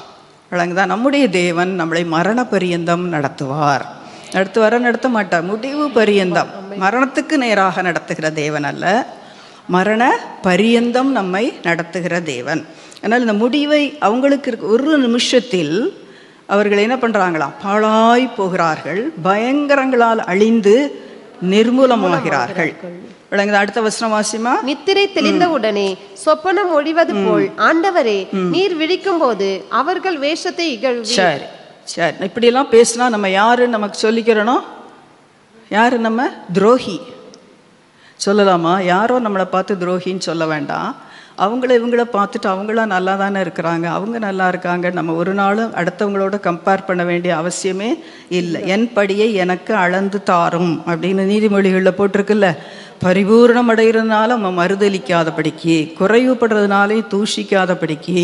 Speaker 1: விளங்குதா? நம்முடைய தேவன் நம்மளை மரண பரியந்தம் நடத்துவார். நடத்த மாட்டார், முடிவு பரியந்தம். மரணத்துக்கு நேராக நடத்துகிற தேவன் அல்ல, மரண பரியந்தம் நம்மை நடத்துகிற தேவன். அதனால் இந்த முடிவை அவங்களுக்கு ஒரு நிமிஷத்தில் அவர்கள் என்ன பண்ணுறாங்களாம்? பாழாய் போகிறார்கள், பயங்கரங்களால் அழிந்து நிர்மூலமாகிறார்கள். விளங்குதா? அடுத்த வசனம் வாசிமா.
Speaker 2: நித்திரை தெளிந்த உடனே சொப்பனம் ஒழிவது போல் ஆண்டவரே நீர் விழிக்கும் போது அவர்கள் வேஷத்தை இகழ்வி.
Speaker 1: சரி சரி, இப்படியெல்லாம் பேசினா நம்ம யாரு நமக்கு சொல்லிக்கிறோம்? யாரு? நம்ம துரோகி சொல்லலாமா? யாரோ நம்மளை பார்த்து துரோகின்னு சொல்ல வேண்டாம். இவங்கள பார்த்துட்டு அவங்களாம் நல்லா தானே இருக்கிறாங்க, அவங்க நல்லா இருக்காங்க, நம்ம ஒரு நாளும் அடுத்தவங்களோட கம்பேர் பண்ண வேண்டிய அவசியமே இல்லை. என் படியை எனக்கு அளந்து தாரும் அப்படின்னு நீதிமொழிகளில் போட்டிருக்குல்ல. பரிபூர்ணம் அடைகிறதுனால நம்ம மறுதளிக்காதபடிக்கு, குறைவுபடுறதுனாலே தூஷிக்காதபடிக்கு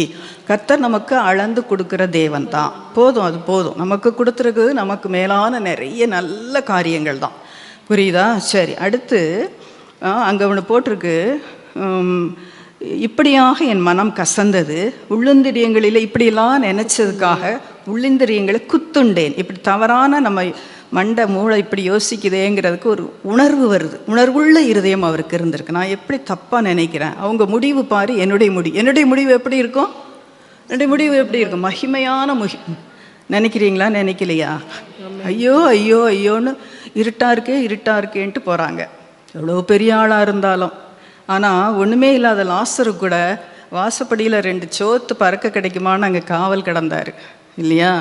Speaker 1: கர்த்தர் நமக்கு அளந்து கொடுக்குற தேவன் தான். போதும், அது போதும். நமக்கு கொடுத்துருக்குது நமக்கு மேலான நிறைய நல்ல காரியங்கள் தான். புரியுதா? சரி, அடுத்து அங்கே ஒன்று போட்டிருக்கு, இப்படியாக என் மனம் கசந்தது, உள்ளந்திரியங்களில் இப்படியெல்லாம் நினச்சதுக்காக உள்ளந்திரியங்களை குத்துண்டேன். இப்படி தவறான நம்ம மண்டை மூளை இப்படி யோசிக்குதேங்கிறதுக்கு ஒரு உணர்வு வருது. உணர்வுள்ள இருதயம் அவருக்கு இருந்திருக்கு. நான் எப்படி தப்பாக நினைக்கிறேன், அவங்க முடிவு பாரு, என்னுடைய முடிவு எப்படி இருக்கும்? என்னுடைய முடிவு எப்படி இருக்கும்? மகிமையான நினைக்கிறீங்களா? நினைக்கலையா? ஐயோ ஐயோ ஐயோன்னு இருட்டா இருக்கேன்ட்டு போகிறாங்க, எவ்வளோ பெரிய ஆளாக இருந்தாலும். ஆனால் ஒன்றுமே இல்லாத லாசரு கூட வாசப்படியில் 2 சோத்து பறக்க கிடைக்குமான்னு அங்கே காவல் கிடந்தார் இல்லையா?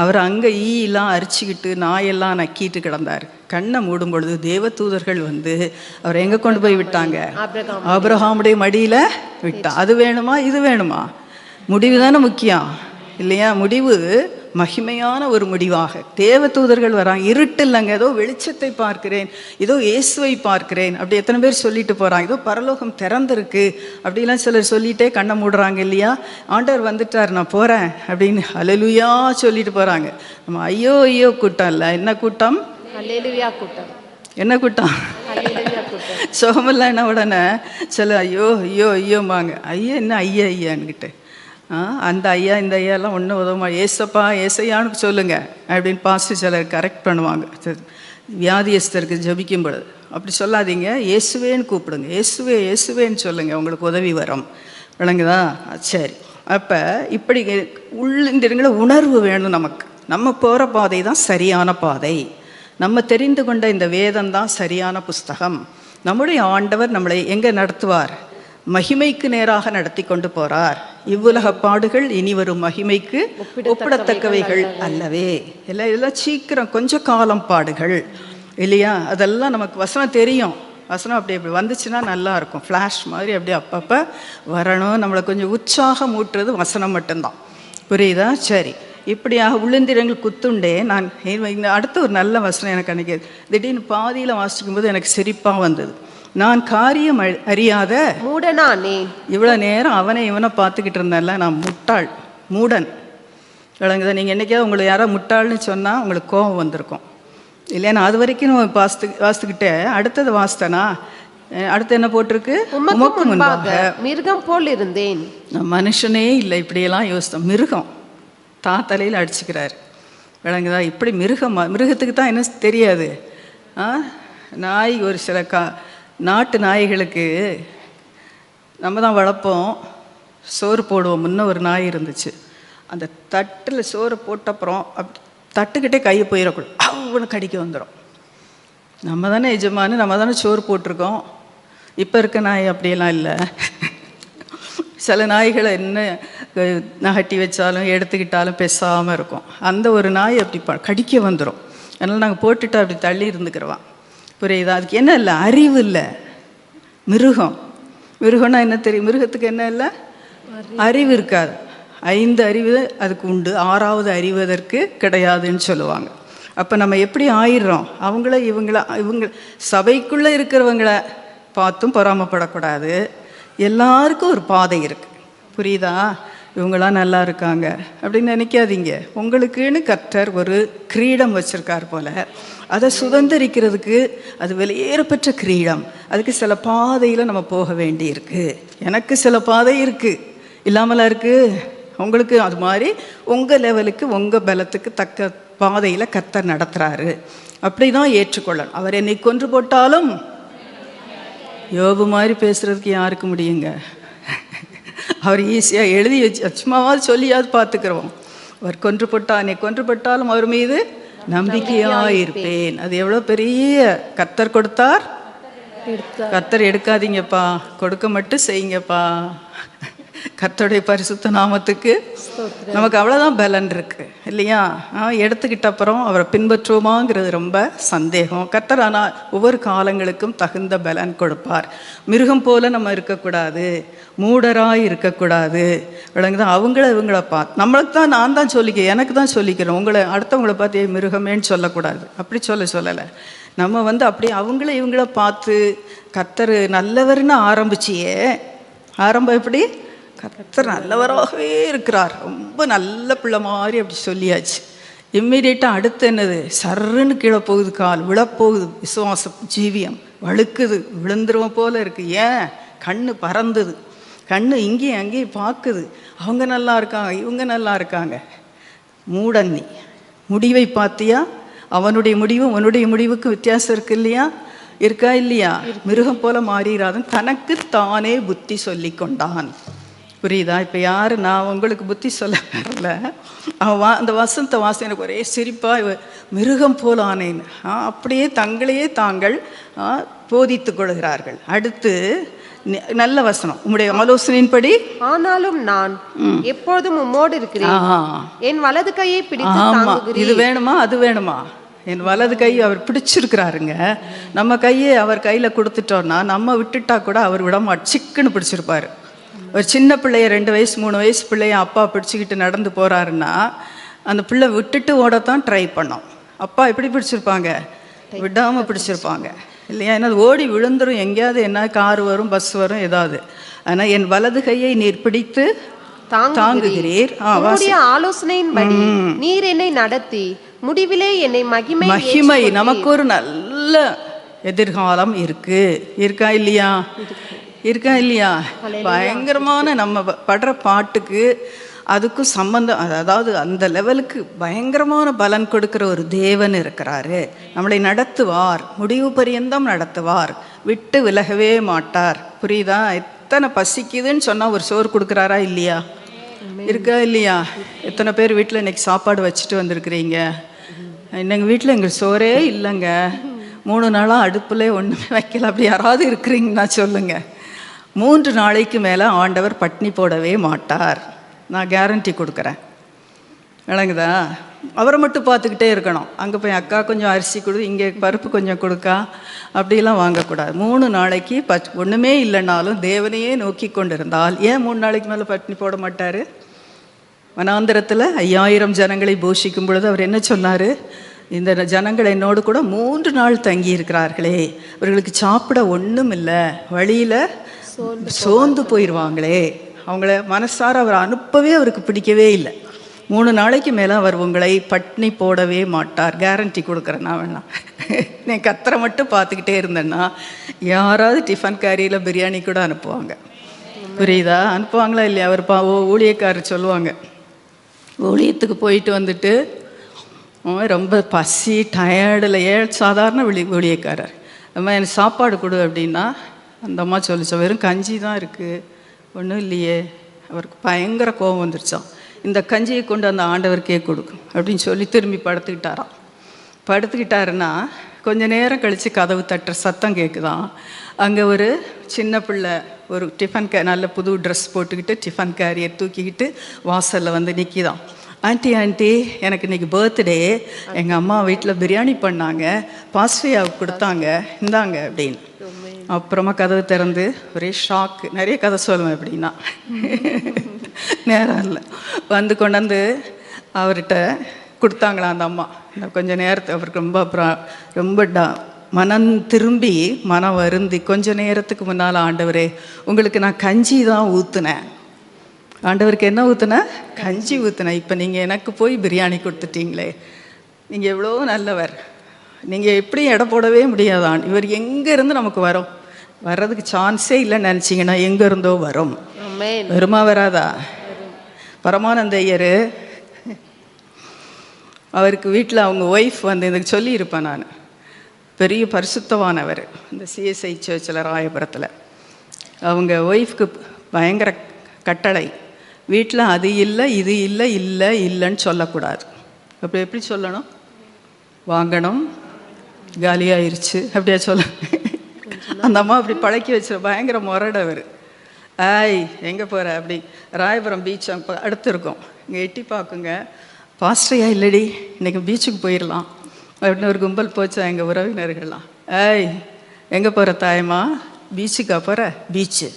Speaker 1: அவர் அங்கே ஈயெல்லாம் அரிச்சிக்கிட்டு நாயெல்லாம் நக்கிட்டு கிடந்தார். கண்ணை மூடும் பொழுது தேவதூதர்கள் வந்து அவர் எங்கே கொண்டு போய் விட்டாங்க? ஆபிரகாமுடைய மடியில் விட்டா. அது வேணுமா இது வேணுமா? முடிவு தானே முக்கியம் இல்லையா? முடிவு மகிமையான ஒரு முடிவாக தேவதூதர்கள் வராங்க. இருட்டு இல்லைங்க, ஏதோ வெளிச்சத்தை பார்க்கிறேன், ஏதோ இயேசுவை பார்க்கிறேன் அப்படி எத்தனை பேர் சொல்லிட்டு போகிறாங்க. ஏதோ பரலோகம் திறந்திருக்கு அப்படிலாம் சிலர் சொல்லிகிட்டே கண்ணை மூடுறாங்க இல்லையா? ஆண்டவர் வந்துட்டார், நான் போகிறேன் அப்படின்னு அல்லேலூயா சொல்லிட்டு போகிறாங்க. நம்ம ஐயோ ஐயோ கூட்டம் இல்லை, என்ன கூட்டம்?
Speaker 2: அல்லேலூயா கூட்டம்.
Speaker 1: என்ன கூட்டம்? சோகமில்லைன்னா உடனே சில ஐயோ ஐயோ ஐயோம்பாங்க. ஐயோ என்ன ஐயான்னுக்கிட்டு, அந்த ஐயா இந்த ஐயாலாம் ஒன்றும் உதவுமா, ஏசப்பா ஏசையான்னு சொல்லுங்கள் அப்படின்னு பாஸ்டர் சிலர் கரெக்ட் பண்ணுவாங்க. வியாதியஸ்தருக்கு ஜபிக்கும் பொழுது அப்படி சொல்லாதீங்க, இயேசுவேன்னு கூப்பிடுங்க, இயேசுவேன்னு சொல்லுங்கள், உங்களுக்கு உதவி வரும். விளங்குதா? சரி, அப்போ இப்படி உள்ளிருங்கிற உணர்வு வேணும் நமக்கு. நம்ம போகிற பாதை தான் சரியான பாதை, நம்ம தெரிந்து கொண்ட இந்த வேதம் தான் சரியான புஸ்தகம். நம்முடைய ஆண்டவர் நம்மளை எங்கே நடத்துவார்? மகிமைக்கு நேராக நடத்தி கொண்டு போகிறார். இவ்வுலக பாடுகள் இனி வரும் மகிமைக்கு ஒப்பிடத்தக்கவைகள் அல்லவே. இதெல்லாம் சீக்கிரம் கொஞ்ச காலம் பாடுகள் இல்லையா? அதெல்லாம் நமக்கு வசனம் தெரியும். வசனம் அப்படி வந்துச்சுன்னா நல்லா இருக்கும், ஃப்ளாஷ் மாதிரி அப்படியே அப்பப்போ வரணும். நம்மளை கொஞ்சம் உற்சாகம் ஊட்டுறது வசனம் மட்டும்தான். புரியுதா? சரி, இப்படியாக உள்ளந்திரங்கள் குத்துண்டே. நான் அடுத்த ஒரு நல்ல வசனம் எனக்கு அன்றைக்கி திடீர்னு பாதியில் வாசிக்கும் போது எனக்கு சிரிப்பாக வந்தது. நான் காரியம் அறியாத
Speaker 2: மூடனானே.
Speaker 1: இவ்வளோ நேரம் அவனை இவனை பார்த்துக்கிட்டு இருந்தேன்ல, நான் முட்டாள் மூடன். விளங்குதா? நீங்கள் என்றைக்காவது உங்களை யாராவது முட்டாள்னு சொன்னால் உங்களுக்கு கோபம் வந்திருக்கும் இல்லையா? நான் அது வரைக்கும் வாசித்துக்கிட்டே அடுத்தது வாசித்தேனா, அடுத்து என்ன போட்டிருக்கு? உமக்கு முன்பாக
Speaker 2: மிருகம் போல் இருந்தேன்.
Speaker 1: நான் மனுஷனே இல்லை, இப்படியெல்லாம் யோசித்தேன். மிருகம் தலையில் அடிச்சுக்கிறார். விளங்குதா? இப்படி மிருகத்துக்கு தான் என்ன தெரியாது. நாய், ஒரு சில நாட்டு நாய்களுக்கு நம்ம தான் வளர்ப்போம், சோறு போடுவோம். முன்ன ஒரு நாய் இருந்துச்சு, அந்த தட்டில் சோறு போட்டப்புறம் அப்படி தட்டுக்கிட்டே கையை போயிடக்கூடாது, அவனு கடிக்க வந்துடும். நம்ம தானே எஜமானு, நம்ம தானே சோறு போட்டிருக்கோம். இப்போ இருக்க நாய் அப்படியெல்லாம் இல்லை. சில நாய்களை என்ன நகட்டி வச்சாலும் எடுத்துக்கிட்டாலும் பேசாமல் இருக்கும். அந்த ஒரு நாய் அப்படி கடிக்க வந்துடும். அதனால் நாங்கள் போட்டுட்டு அப்படி தள்ளி இருந்துக்கிறோம். புரியுதா? அதுக்கு என்ன இல்லை? அறிவு இல்லை. மிருகம்னா என்ன தெரியும்? மிருகத்துக்கு என்ன இல்லை? அறிவு இருக்காது. 5 அறிவு அதுக்கு உண்டு, 6வது அறிவு அதற்கு கிடையாதுன்னு சொல்லுவாங்க. அப்போ நம்ம எப்படி ஆயிடுறோம்? இவங்க சபைக்குள்ளே இருக்கிறவங்கள பார்த்தும் பொறாமப்படக்கூடாது. எல்லாருக்கும் ஒரு பாதை இருக்குது. புரியுதா? இவங்களாம் நல்லா இருக்காங்க அப்படின்னு நினைக்காதீங்க. உங்களுக்குன்னு கர்த்தர் ஒரு கிரீடம் வச்சுருக்கார் போல், அதை சுதந்திரிக்கிறதுக்கு அது வெளியேறப்பெற்ற கிரீடம். அதுக்கு சில பாதையில் நம்ம போக வேண்டி இருக்குது. எனக்கு சில பாதை இருக்குது, இல்லாமலாம் இருக்குது. உங்களுக்கு அது மாதிரி உங்கள் லெவலுக்கு உங்கள் பலத்துக்கு தக்க பாதையில் கர்த்தர் நடத்துகிறாரு, அப்படி தான் ஏற்றுக்கொள்ளணும். அவர் என்னை கொன்று போட்டாலும் யோபு மாதிரி பேசுகிறதுக்கு யாருக்கு முடியுங்க? அவர் ஈஸியாக எழுதி வச்சு சும்மாவாது சொல்லியாவது பார்த்துக்கிறோம். அவர் கொன்று போட்டால் என்னை கொன்று போட்டாலும் அவர் மீது நம்பிக்கையாக இருப்பேன். அது எவ்வளோ பெரிய கர்த்தர் கொடுத்தார், கர்த்தர் எடுக்காதீங்கப்பா, கொடுக்க மட்டும் செய்யுங்கப்பா. கர்த்தருடைய பரிசுத்த நாமத்துக்கு நமக்கு அவ்வளோதான் பலன் இருக்கு இல்லையா? எடுத்துக்கிட்ட அப்புறம் அவரை பின்பற்றுவோமாங்கிறது ரொம்ப சந்தேகம். கர்த்தர் ஆனால் ஒவ்வொரு காலங்களுக்கும் தகுந்த பலன் கொடுப்பார். மிருகம் போல நம்ம இருக்கக்கூடாது, மூடராக இருக்கக்கூடாது. விளங்குதான்? இவங்கள பார்த்து நம்மளுக்கு தான், நான் தான் எனக்கு தான் சொல்லிக்கிறேன். உங்களை அடுத்தவங்களை பார்த்து மிருகமேன்னு சொல்லக்கூடாது, அப்படி சொல்லலை. நம்ம அப்படி இவங்கள பார்த்து கர்த்தர் நல்லவர்னு ஆரம்பிச்சியே. ஆரம்பம் எப்படி? கர்த்தர் நல்லவராகவே இருக்கிறார், ரொம்ப நல்ல பிள்ளை மாதிரி அப்படி சொல்லியாச்சு. இம்மிடியேட்டாக அடுத்து என்னது? சர்ன்னு கீழே போகுது, கால் விழப்போகுது, விசுவாசம் ஜீவியம் வழுக்குது, விழுந்துருவோம் போல இருக்குது. ஏன்? கண்ணு பறந்துது, கண்ணு இங்கேயும் அங்கேயும் பார்க்குது. அவங்க நல்லா இருக்காங்க, இவங்க நல்லா இருக்காங்க. மூடன்னி முடிவை பார்த்தியா? அவனுடைய முடிவும் உன்னுடைய முடிவுக்கு வித்தியாசம் இருக்கு இல்லையா? இருக்கா இல்லையா? மிருகம் போல மாறிடாதன், தனக்கு தானே புத்தி சொல்லி கொண்டான். புரியுதா? இப்போ யார்? நான் உங்களுக்கு புத்தி சொல்ல வரல. அந்த வசந்த வாசம் எனக்கு ஒரே சிரிப்பாக, மிருகம் போல் ஆனேன். அப்படியே தங்களையே தாங்கள் போதித்து கொள்கிறார்கள். அடுத்து நல்ல வசனம், உம்முடைய ஆலோசனையின்படி
Speaker 2: ஆனாலும் நான் எப்பொழுதும் உம்மோடு இருக்கிறேன், என் வலது கையை பிடித்து தாங்குகிறீர்.
Speaker 1: இது வேணுமா அது வேணுமா? என் வலது கை அவர் பிடிச்சிருக்கிறாருங்க. நம்ம கையை அவர் கையில் கொடுத்துட்டோன்னா, நம்ம விட்டுட்டா கூட அவர் விடமாட், சிக்குன்னு பிடிச்சிருப்பாரு. ஒரு சின்ன பிள்ளைய 2 வயசு 3 வயசு பிள்ளைய அப்பா பிடிச்சிக்கிட்டு நடந்து போகிறாருன்னா, அந்த பிள்ளை விட்டுட்டு ஓடத்தான் ட்ரை பண்ணோம். அப்பா எப்படி பிடிச்சிருப்பாங்க? விடாமல் பிடிச்சிருப்பாங்க இல்லையா? ஏன்னா ஓடி விழுந்துரும், எங்கேயாவது என்ன கார் வரும், பஸ் வரும், ஏதாவது. ஆனால் என் வலது கையை நீர் பிடித்து தாங்குகிறீர்.
Speaker 2: ஆலோசனையின்படி நீர் என்னை நடத்தி முடிவிலே என்னை
Speaker 1: மகிமை. நமக்கு ஒரு நல்ல எதிர்காலம் இருக்கா இல்லையா? இருக்கா இல்லையா? பயங்கரமான நம்ம படுற பாட்டுக்கு அதுக்கும் சம்பந்தம், அதாவது அந்த லெவலுக்கு பயங்கரமான பலன் கொடுக்குற ஒரு தேவன் இருக்கிறாரு. நம்மளை நடத்துவார், முடிவு பரியந்தம் நடத்துவார், விட்டு விலகவே மாட்டார். புரியுதா? எத்தனை பசிக்குதுன்னு சொன்னால் ஒரு சோறு கொடுக்குறாரா இல்லையா? இருக்கா இல்லையா? எத்தனை பேர் வீட்டில் இன்னைக்கு சாப்பாடு வச்சுட்டு வந்திருக்கிறீங்க? எங்கள் வீட்டில் எங்களுக்கு சோறே இல்லைங்க, 3 நாளாக அடுப்பில் ஒன்றுமே வைக்கல. அப்படி யாராவது இருக்கிறீங்கன்னா சொல்லுங்கள். 3 நாளைக்கு மேலே ஆண்டவர் பட்னி போடவே மாட்டார், நான் கேரண்டி கொடுக்குறேன். விளங்குதா? அவரை மட்டும் பார்த்துக்கிட்டே இருக்கணும். அங்கே போய் அக்கா கொஞ்சம் அரிசி கொடு, இங்கே பருப்பு கொஞ்சம் கொடுக்கா, அப்படிலாம் வாங்கக்கூடாது. 3 நாளைக்கு ஒன்றுமே இல்லைனாலும் தேவனையே நோக்கி கொண்டு இருந்தால் ஏன் 3 நாளைக்கு மேலே பட்னி போட மாட்டார்? வனாந்திரத்தில் 5000 ஜனங்களை போஷிக்கும் பொழுது அவர் என்ன சொன்னார்? இந்த ஜனங்கள் என்னோடு கூட 3 நாள் தங்கி இருக்கிறார்களே, அவர்களுக்கு சாப்பிட ஒன்றும் இல்லை, வழியில் சோர்ந்து போயிடுவாங்களே. அவங்கள மனசார அவர் அனுப்பவே அவருக்கு பிடிக்கவே இல்லை. 3 நாளைக்கு மேலே அவர் உங்களை பட்னி போடவே மாட்டார், கேரண்டி கொடுக்குறேன். நான் வேணா நீ கத்தரை மட்டும் பார்த்துக்கிட்டே இருந்தேன்னா யாராவது டிஃபன் கேரியில் பிரியாணி கூட அனுப்புவாங்க. புரியுதா? அனுப்புவாங்களா இல்லையா? அவர் ஊழியக்காரர் சொல்லுவாங்க, ஊழியத்துக்கு போயிட்டு வந்துட்டு ரொம்ப பசி டயர்டில் சாதாரண ஊழியக்காரர், அம்மா எனக்கு சாப்பாடு கொடு அப்படின்னா அந்த அம்மா சொல்லிச்சோம், வெறும் கஞ்சி தான் இருக்குது, ஒன்றும் இல்லையே. அவருக்கு பயங்கர கோபம் வந்துருச்சான். இந்த கஞ்சியை கொண்டு அந்த ஆண்டவருக்கே கொடுக்கும் அப்படின்னு சொல்லி திரும்பி படுத்துக்கிட்டாருன்னா கொஞ்சம் நேரம் கழித்து கதவு தட்டுற சத்தம் கேட்குதான். அங்கே ஒரு சின்ன பிள்ளை ஒரு நல்ல புது ட்ரெஸ் போட்டுக்கிட்டு டிஃபன் கேரியை தூக்கிக்கிட்டு வாசலில் வந்து நிற்கிதான். ஆண்டி எனக்கு இன்றைக்கி பர்த்டே, எங்கள் அம்மா வீட்டில் பிரியாணி பண்ணாங்க, பாஸ்வியாவுக்கு கொடுத்தாங்க, இந்தாங்க அப்படின்னு. அப்புறமா கதவு திறந்து ஒரே ஷாக்கு. நிறைய கதை சொல்லுவேன் எப்படின்னா, நேரம் இல்லை. வந்து கொண்டாந்து அவர்கிட்ட கொடுத்தாங்களா அந்த அம்மா. கொஞ்சம் நேரத்தை அவருக்கு ரொம்ப மனம் திரும்பி மனம் வருந்தி கொஞ்ச நேரத்துக்கு முன்னால், ஆண்டவரே உங்களுக்கு நான் கஞ்சி தான் ஊற்றுனேன். ஆண்டவருக்கு என்ன ஊற்றுனேன்? கஞ்சி ஊற்றுனேன். இப்போ நீங்கள் எனக்கு போய் பிரியாணி கொடுத்துட்டீங்களே, நீங்கள் எவ்வளோ நல்லவர், நீங்கள் எப்படியும் எடை போடவே முடியாதான். இவர் எங்கேருந்து நமக்கு வரும்? வர்றதுக்கு சான்ஸே இல்லைன்னு நினச்சிங்கன்னா எங்கேருந்தோ வரும். வருமா வராதா? பரமானந்த ஐயர் அவருக்கு வீட்டில் அவங்க ஒய்ஃப் வந்து எனக்கு சொல்லியிருப்பேன் நான். பெரிய பரிசுத்தவானவர் இந்த சிஎஸ்ஐ சர்ச்சில் ராயபுரத்தில். அவங்க ஒய்ஃப்க்கு பயங்கர கட்டளை, வீட்டில் அது இல்லை இது இல்லை இல்லை இல்லைன்னு சொல்லக்கூடாது. அப்படி எப்படி சொல்லணும்? வாங்கணும், காலியாயிருச்சு அப்படியா சொல்ல. அந்த அம்மா அப்படி பழக்கி வச்சிரு. பயங்கர முரடவர். ஆய் எங்கே போகிற அப்படி. ராயபுரம் பீச் அடுத்து இருக்கும், இங்கே எட்டி பார்க்குங்க. பாஸ்டரையா இல்லடி இன்றைக்கி பீச்சுக்கு போயிடலாம் அப்படின்னு ஒரு கும்பல் போச்சா எங்கள் உறவினர்கள்லாம். ஏய் எங்கே போகிற தாயம்மா? பீச்சுக்கா போகிற? பீச்சு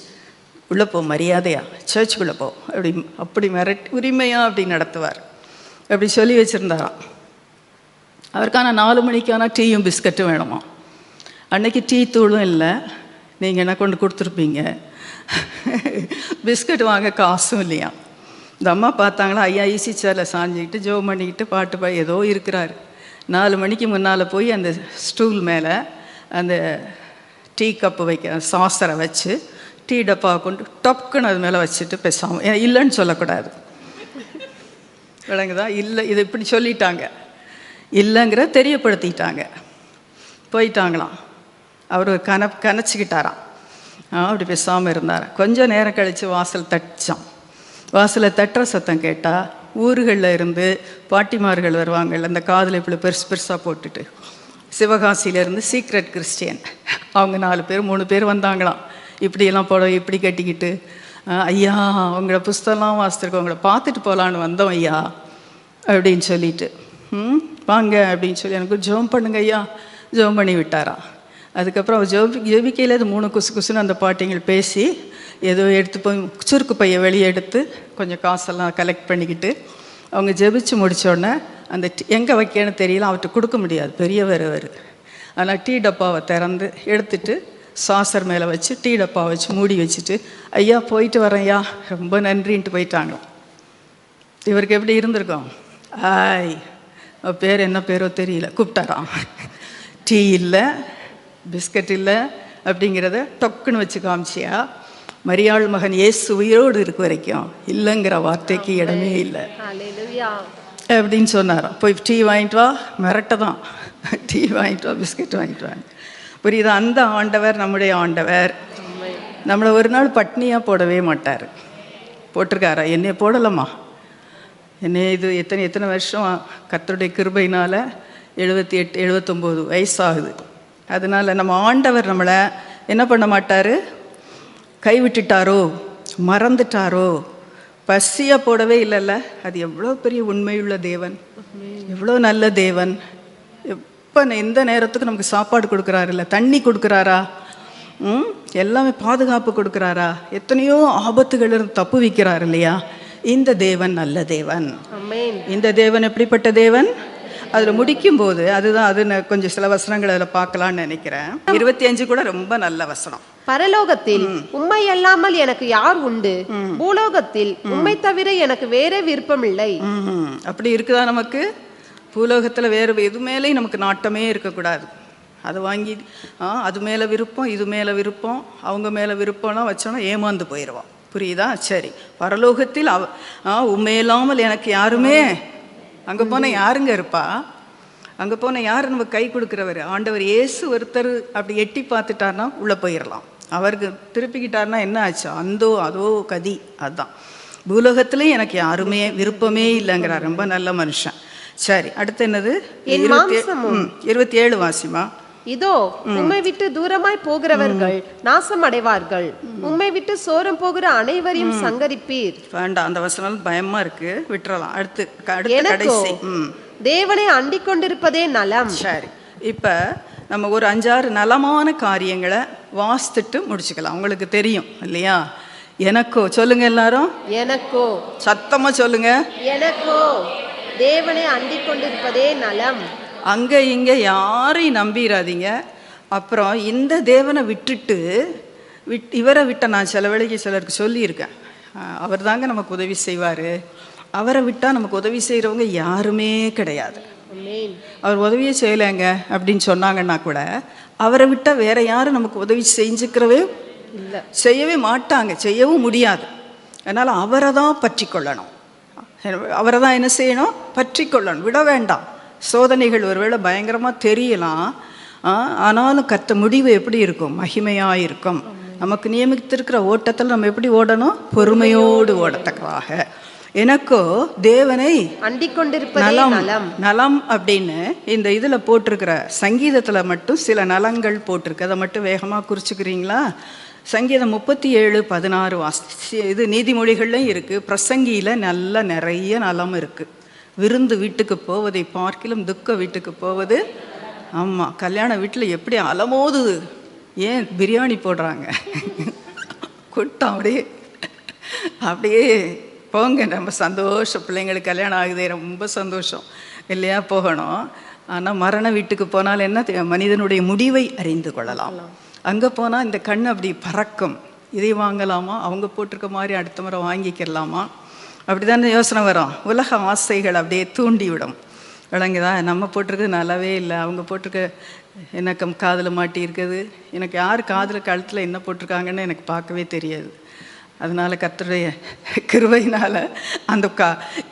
Speaker 1: உள்ளே போ, மரியாதையா சர்ச்சுக்குள்ளே போ அப்படி. அப்படி மிரட்டி உரிமையாக அப்படி நடத்துவார். அப்படி சொல்லி வச்சுருந்தாராம். அவருக்கான 4 மணிக்கான டீயும் பிஸ்கட்டும் வேணுமா. அன்னைக்கு டீ தூளும் இல்லை, நீங்கள் என்ன கொண்டு கொடுத்துருப்பீங்க. பிஸ்கட் வாங்க காசும் இல்லையா. இந்த அம்மா பார்த்தாங்களா, ஐயா ஈசி சேரில் சாஞ்சிக்கிட்டு ஜோ பண்ணிக்கிட்டு பாட்டு ஏதோ இருக்கிறாரு. 4 மணிக்கு முன்னால் போய் அந்த ஸ்டூல் மேலே அந்த டீ கப்பு வைக்க சாசரை வச்சு டீ டப்பா கொண்டு டப்புன்னு அது மேலே வச்சுட்டு பேசாமல், இல்லைன்னு சொல்லக்கூடாது, விளங்குதா? இல்லை இது இப்படி சொல்லிட்டாங்க, இல்லைங்கிற தெரியப்படுத்திட்டாங்க. போயிட்டாங்களாம். அவர் கணச்சிக்கிட்டாராம். அப்படி பேசாமல் இருந்தார். கொஞ்சம் நேரம் கழித்து வாசல் தட்டிச்சான். வாசலை தட்டுற சத்தம் கேட்டால் ஊர்களில் இருந்து பாட்டிமார்கள் வருவாங்கள்ல, அந்த காதில் இப்படி பெருசு பெருசாக போட்டுட்டு, சிவகாசியிலேருந்து சீக்ரெட் கிறிஸ்டியன் அவங்க 4 பேர் 3 பேர் வந்தாங்களாம். இப்படியெல்லாம் போட இப்படி கட்டிக்கிட்டு, ஐயா உங்களை புஸ்தகம்லாம் வாசித்திருக்கோம், உங்களை பார்த்துட்டு போகலான்னு வந்தோம் ஐயா அப்படின்னு சொல்லிட்டு, வாங்க அப்படின்னு சொல்லி எனக்கு ஜெபம் பண்ணுங்க ஐயா. ஜெபம் பண்ணி விட்டாராம். அதுக்கப்புறம் அவர் ஜெபிக்கையில் அது 3 குசு குசுன்னு அந்த பாட்டிங்கள் பேசி ஏதோ எடுத்து போய் சுருக்கு பையை வெளியே எடுத்து கொஞ்சம் காசெல்லாம் கலெக்ட் பண்ணிக்கிட்டு அவங்க ஜெபிச்சு முடித்தோடனே அந்த எங்கே வைக்கன்னு தெரியல, அவர்கிட்ட கொடுக்க முடியாது, பெரியவர் அவர். ஆனால் டீ டப்பாவை திறந்து எடுத்துட்டு சாசர் மேலே வச்சு டீ டப்பா வச்சு மூடி வச்சுட்டு, ஐயா போயிட்டு வரேன் ஐயா ரொம்ப நன்றின்ட்டு போயிட்டாங்க. இவருக்கு எப்படி இருந்திருக்கோம்? ஆய் பேர் என்ன பேரோ தெரியல, கூப்பிட்டாராம். டீ இல்லை பிஸ்கட் இல்லை அப்படிங்கிறத டொக்குன்னு வச்சு காமிச்சியா. மரியாள் மகன் இயேசு உயிரோடு இருக்க வரைக்கும் இல்லைங்கிற வார்த்தைக்கு இடமே இல்லை அப்படின்னு சொன்னாராம். போய் டீ வாங்கிட்டு வா, மிரட்ட தான், டீ வாங்கிட்டு வா, பிஸ்கட் வாங்கிட்டு வாங்க. புரியுதா? அந்த ஆண்டவர் நம்முடைய ஆண்டவர். நம்மளை ஒரு நாள் பட்னியாக போடவே மாட்டார். போட்டிருக்காரா? என்னை போடலாமா? என்னை இது எத்தனை வருஷம் கர்த்தருடைய கிருபையினால் 78 79 வயசாகுது. அதனால் நம்ம ஆண்டவர் நம்மளை என்ன பண்ண மாட்டார், கைவிட்டுட்டாரோ மறந்துட்டாரோ. பசியாக போடவே இல்லைல்ல. அது எவ்வளோ பெரிய உண்மையுள்ள தேவன், எவ்வளோ நல்ல தேவன். எப்போ எந்த நேரத்துக்கு நமக்கு சாப்பாடு கொடுக்குறாரு, இல்லை தண்ணி கொடுக்குறாரா, எல்லாமே பாதுகாப்பு கொடுக்குறாரா, எத்தனையோ ஆபத்துகள் இருந்து தப்பு வைக்கிறார் இல்லையா. இந்த தேவன் நல்ல தேவன். இந்த தேவன் எப்படிப்பட்ட தேவன்? அதில் முடிக்கும்போது அதுதான், அது கொஞ்சம் சில வசனங்கள் அதில் பார்க்கலான்னு நினைக்கிறேன். 25 கூட ரொம்ப நல்ல வசனம்.
Speaker 2: பரலோகத்தில் உம்மை அல்லாமல் எனக்கு யார் உண்டு, பூலோகத்தில் உம்மை தவிர எனக்கு வேற விருப்பம் இல்லை.
Speaker 1: அப்படி இருக்குதா? நமக்கு பூலோகத்தில் வேறு எது மேலேயும் நமக்கு நாட்டமே இருக்கக்கூடாது. அதை வாங்கி அது மேலே விருப்பம், இது மேலே விருப்பம், அவங்க மேலே விருப்பம்லாம் வச்சோன்னா ஏமாந்து போயிடுவான். புரியுதா? சரி, பரலோகத்தில் உண்மையில்லாமல் எனக்கு யாருமே. அங்கே போனால் யாருங்க இருப்பா? அங்கே போனால் யார் நமக்கு கை கொடுக்குறவர்? ஆண்டவர் இயேசு ஒருத்தர். அப்படி எட்டி பார்த்துட்டார்னா உள்ளே போயிடலாம். அவருக்கு திருப்பிக்கிட்டார்னா என்ன ஆச்சு? அதோ கதி. அதுதான் பூலோகத்துலேயும் எனக்கு யாருமே விருப்பமே இல்லைங்கிறார். ரொம்ப நல்ல மனுஷன். சரி, அடுத்து என்னது? 27 வாசிமா.
Speaker 2: இதோ உம்மை விட்டு தூரமாய் போகிறவர்கள் நாசம் அடைவார்கள், உம்மை விட்டு சோரம் போகிற அனைவரையும் சங்கரிப்பீர்.
Speaker 1: வேண்டாம், அந்த வசனம் பயமா இருக்கு, விட்டுறலாம். அடுத்து கடைசி,
Speaker 2: தேவனை அண்டிக் கொண்டிருப்பதே நலம்.
Speaker 1: சரி, இப்ப நம்ம ஒரு 5-6 நலமான காரியங்களை வாசித்துட்டு முடிச்சுக்கலாம். உங்களுக்கு தெரியும் இல்லையா? எனக்கோ சொல்லுங்க எல்லாரும். எனக்கோ சத்தமா சொல்லுங்க. எனக்கோ
Speaker 2: தேவனை அண்டிக் கொண்டிருப்பதே நலம்.
Speaker 1: அங்கே இங்கே யாரையும் நம்பிடாதீங்க. அப்புறம் இந்த தேவனை விட்டுட்டு இவரை விட்ட நான் சில வேளைக்கு சிலருக்கு சொல்லியிருக்கேன், அவர் தாங்க நமக்கு உதவி செய்வார், அவரை விட்டால் நமக்கு உதவி செய்கிறவங்க யாருமே கிடையாது. அவர் உதவியே செய்யலைங்க அப்படின்னு சொன்னாங்கன்னா கூட அவரை விட்டால் வேற யாரும் நமக்கு உதவி செஞ்சுக்கிறவே இல்லை, செய்யவே மாட்டாங்க, செய்யவும் முடியாது. அதனால் அவரை தான் பற்றி கொள்ளணும். அவரை தான் என்ன செய்யணும்? பற்றி கொள்ளணும், விட வேண்டாம். சோதனைகள் ஒருவேளை பயங்கரமாக தெரியலாம், ஆனாலும் கத்த முடிவு எப்படி இருக்கும்? மகிமையாக இருக்கும். நமக்கு நியமித்திருக்கிற ஓட்டத்தில் நம்ம எப்படி ஓடணும்? பொறுமையோடு ஓடத்தக்கதாக. எனக்கோ தேவனை
Speaker 2: அண்டிக் கொண்டிருப்பதே நலம்.
Speaker 1: நலம் அப்படின்னு இந்த இதில் போட்டிருக்கிற சங்கீதத்தில் மட்டும் சில நலங்கள் போட்டிருக்கு. அதை மட்டும் வேகமாக குறிச்சுக்கிறீங்களா? சங்கீதம் 37:16 இது நீதிமொழிகள்லையும் இருக்குது, பிரசங்கியில் நல்ல நிறைய நலம் இருக்குது. விருந்து வீட்டுக்கு போவதை பார்க்கிலும் துக்க வீட்டுக்கு போவது. ஆமாம், கல்யாண வீட்டில் எப்படி அலமோதுது, ஏன் பிரியாணி போடுறாங்க, கூட்டம் அப்படியே அப்படியே போங்க, நம்ம சந்தோஷம். பிள்ளைங்களுக்கு கல்யாணம் ஆகுதே, ரொம்ப சந்தோஷம் இல்லையா? போகணும். ஆனால் மரண வீட்டுக்கு போனால் என்ன? மனிதனுடைய முடிவை அறிந்து கொள்ளலாம். அங்கே போனால் இந்த கண் அப்படி பறக்கும், இதை வாங்கலாமா, அவங்க போட்டிருக்க மாதிரி அடுத்த முறை வாங்கிக்கிறலாமா, அப்படி தானே யோசனை வரும். உலக ஆசைகள் அப்படியே தூண்டிவிடும். விளங்குதா? நம்ம போட்டிருக்கிறது நல்லாவே இல்லை, அவங்க போட்டிருக்க எனக்கு காதில் மாட்டி இருக்குது, எனக்கு யார் காதில் கழுத்தில் என்ன போட்டிருக்காங்கன்னு எனக்கு பார்க்கவே தெரியாது. அதனால் கர்த்தருடைய கிருபையினால் அந்த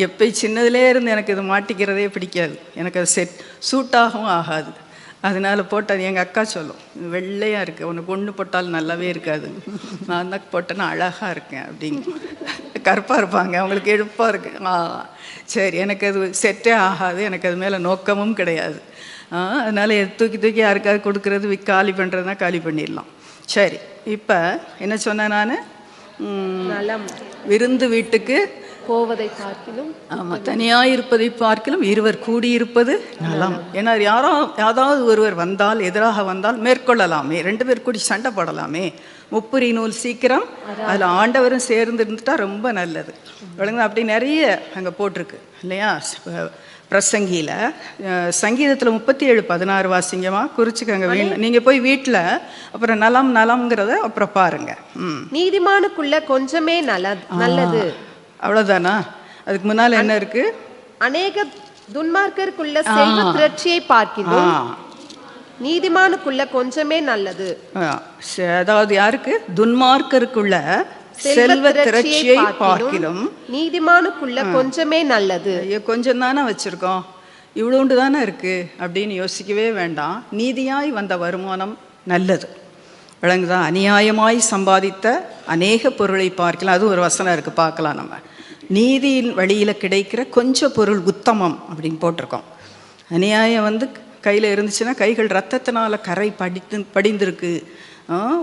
Speaker 1: எப்போ சின்னதிலே இருந்து எனக்கு இது மாட்டிக்கிறதே பிடிக்காது, எனக்கு அது சூட்டாகவும் ஆகாது. அதனால் போட்டது எங்கள் அக்கா சொல்லும், வெள்ளையாக இருக்குது, உனக்கு ஒன்று போட்டாலும் நல்லாவே இருக்காது, நான் தான் போட்டேன்னா அழகாக இருக்கேன் அப்படிங்க. கருப்பாக இருப்பாங்க, அவங்களுக்கு எடுப்பாக இருக்கு. சரி, எனக்கு அது செட்டே ஆகாது, எனக்கு அது மேலே நோக்கமும் கிடையாது. அதனால் தூக்கி தூக்கி யாருக்காவது கொடுக்குறது, காலி பண்ணுறதுனா காலி பண்ணிடலாம். சரி, இப்போ என்ன சொன்னேன் நான்? விருந்து வீட்டுக்கு
Speaker 2: போவதை பார்க்கிலும்,
Speaker 1: ஆமாம், தனியாக இருப்பதை பார்க்கிலும் இருவர் கூடியிருப்பது நலம். ஏன்னா யாராவது ஒருவர் வந்தால், எதிராக வந்தால் மேற்கொள்ளலாமே, 2 பேர் கூடி சண்டை போடலாமே. முப்புரி நூல் சீக்கிரம், அதில் ஆண்டவரும் சேர்ந்து இருந்துட்டா ரொம்ப நல்லது. விளங்க அப்படி நிறைய அங்கே போட்டிருக்கு இல்லையா? பிரசங்கியில் சங்கீதத்தில் 37:16 வாசிங்கம்மா, குறிச்சுக்கங்க. நீங்கள் போய் வீட்டில் அப்புறம் நலம்ங்கிறத அப்புறம் பாருங்க.
Speaker 2: நீதிமானுக்குள்ள கொஞ்சமே நல்லது.
Speaker 1: அவ்வளோதானா? அதுக்கு முன்னால் என்ன இருக்கு?
Speaker 2: அநேக துன்மார்க்கருக்குள்ள செல்வ திரட்சியை பார்க்கிலும் நீதிமானுக்குள்ள கொஞ்சமே நல்லது.
Speaker 1: அதாவது யாருக்கு? துன்மார்க்கருக்குள்ள செல்வ திரட்சியை பார்க்கிலும்
Speaker 2: நீதிமானுக்குள்ள கொஞ்சமே நல்லது.
Speaker 1: ஐயோ, கொஞ்சம் தானே வச்சிருக்கோம், இவ்வளோண்டு தானே இருக்கு அப்படின்னு யோசிக்கவே வேண்டாம். நீதியாய் வந்த வருமானம் நல்லது. விளங்குதா? அநியாயமாய் சம்பாதித்த அநேக பொருளை பார்க்கலாம். அது ஒரு வசனம் இருக்குது, பார்க்கலாம். நம்ம நீதியின் வழியில் கிடைக்கிற கொஞ்சம் பொருள் உத்தமம் அப்படின்னு போட்டிருக்கோம். அநியாயம் கையில் இருந்துச்சுன்னா கைகள் ரத்தத்தினால கரை படிந்திருக்கு,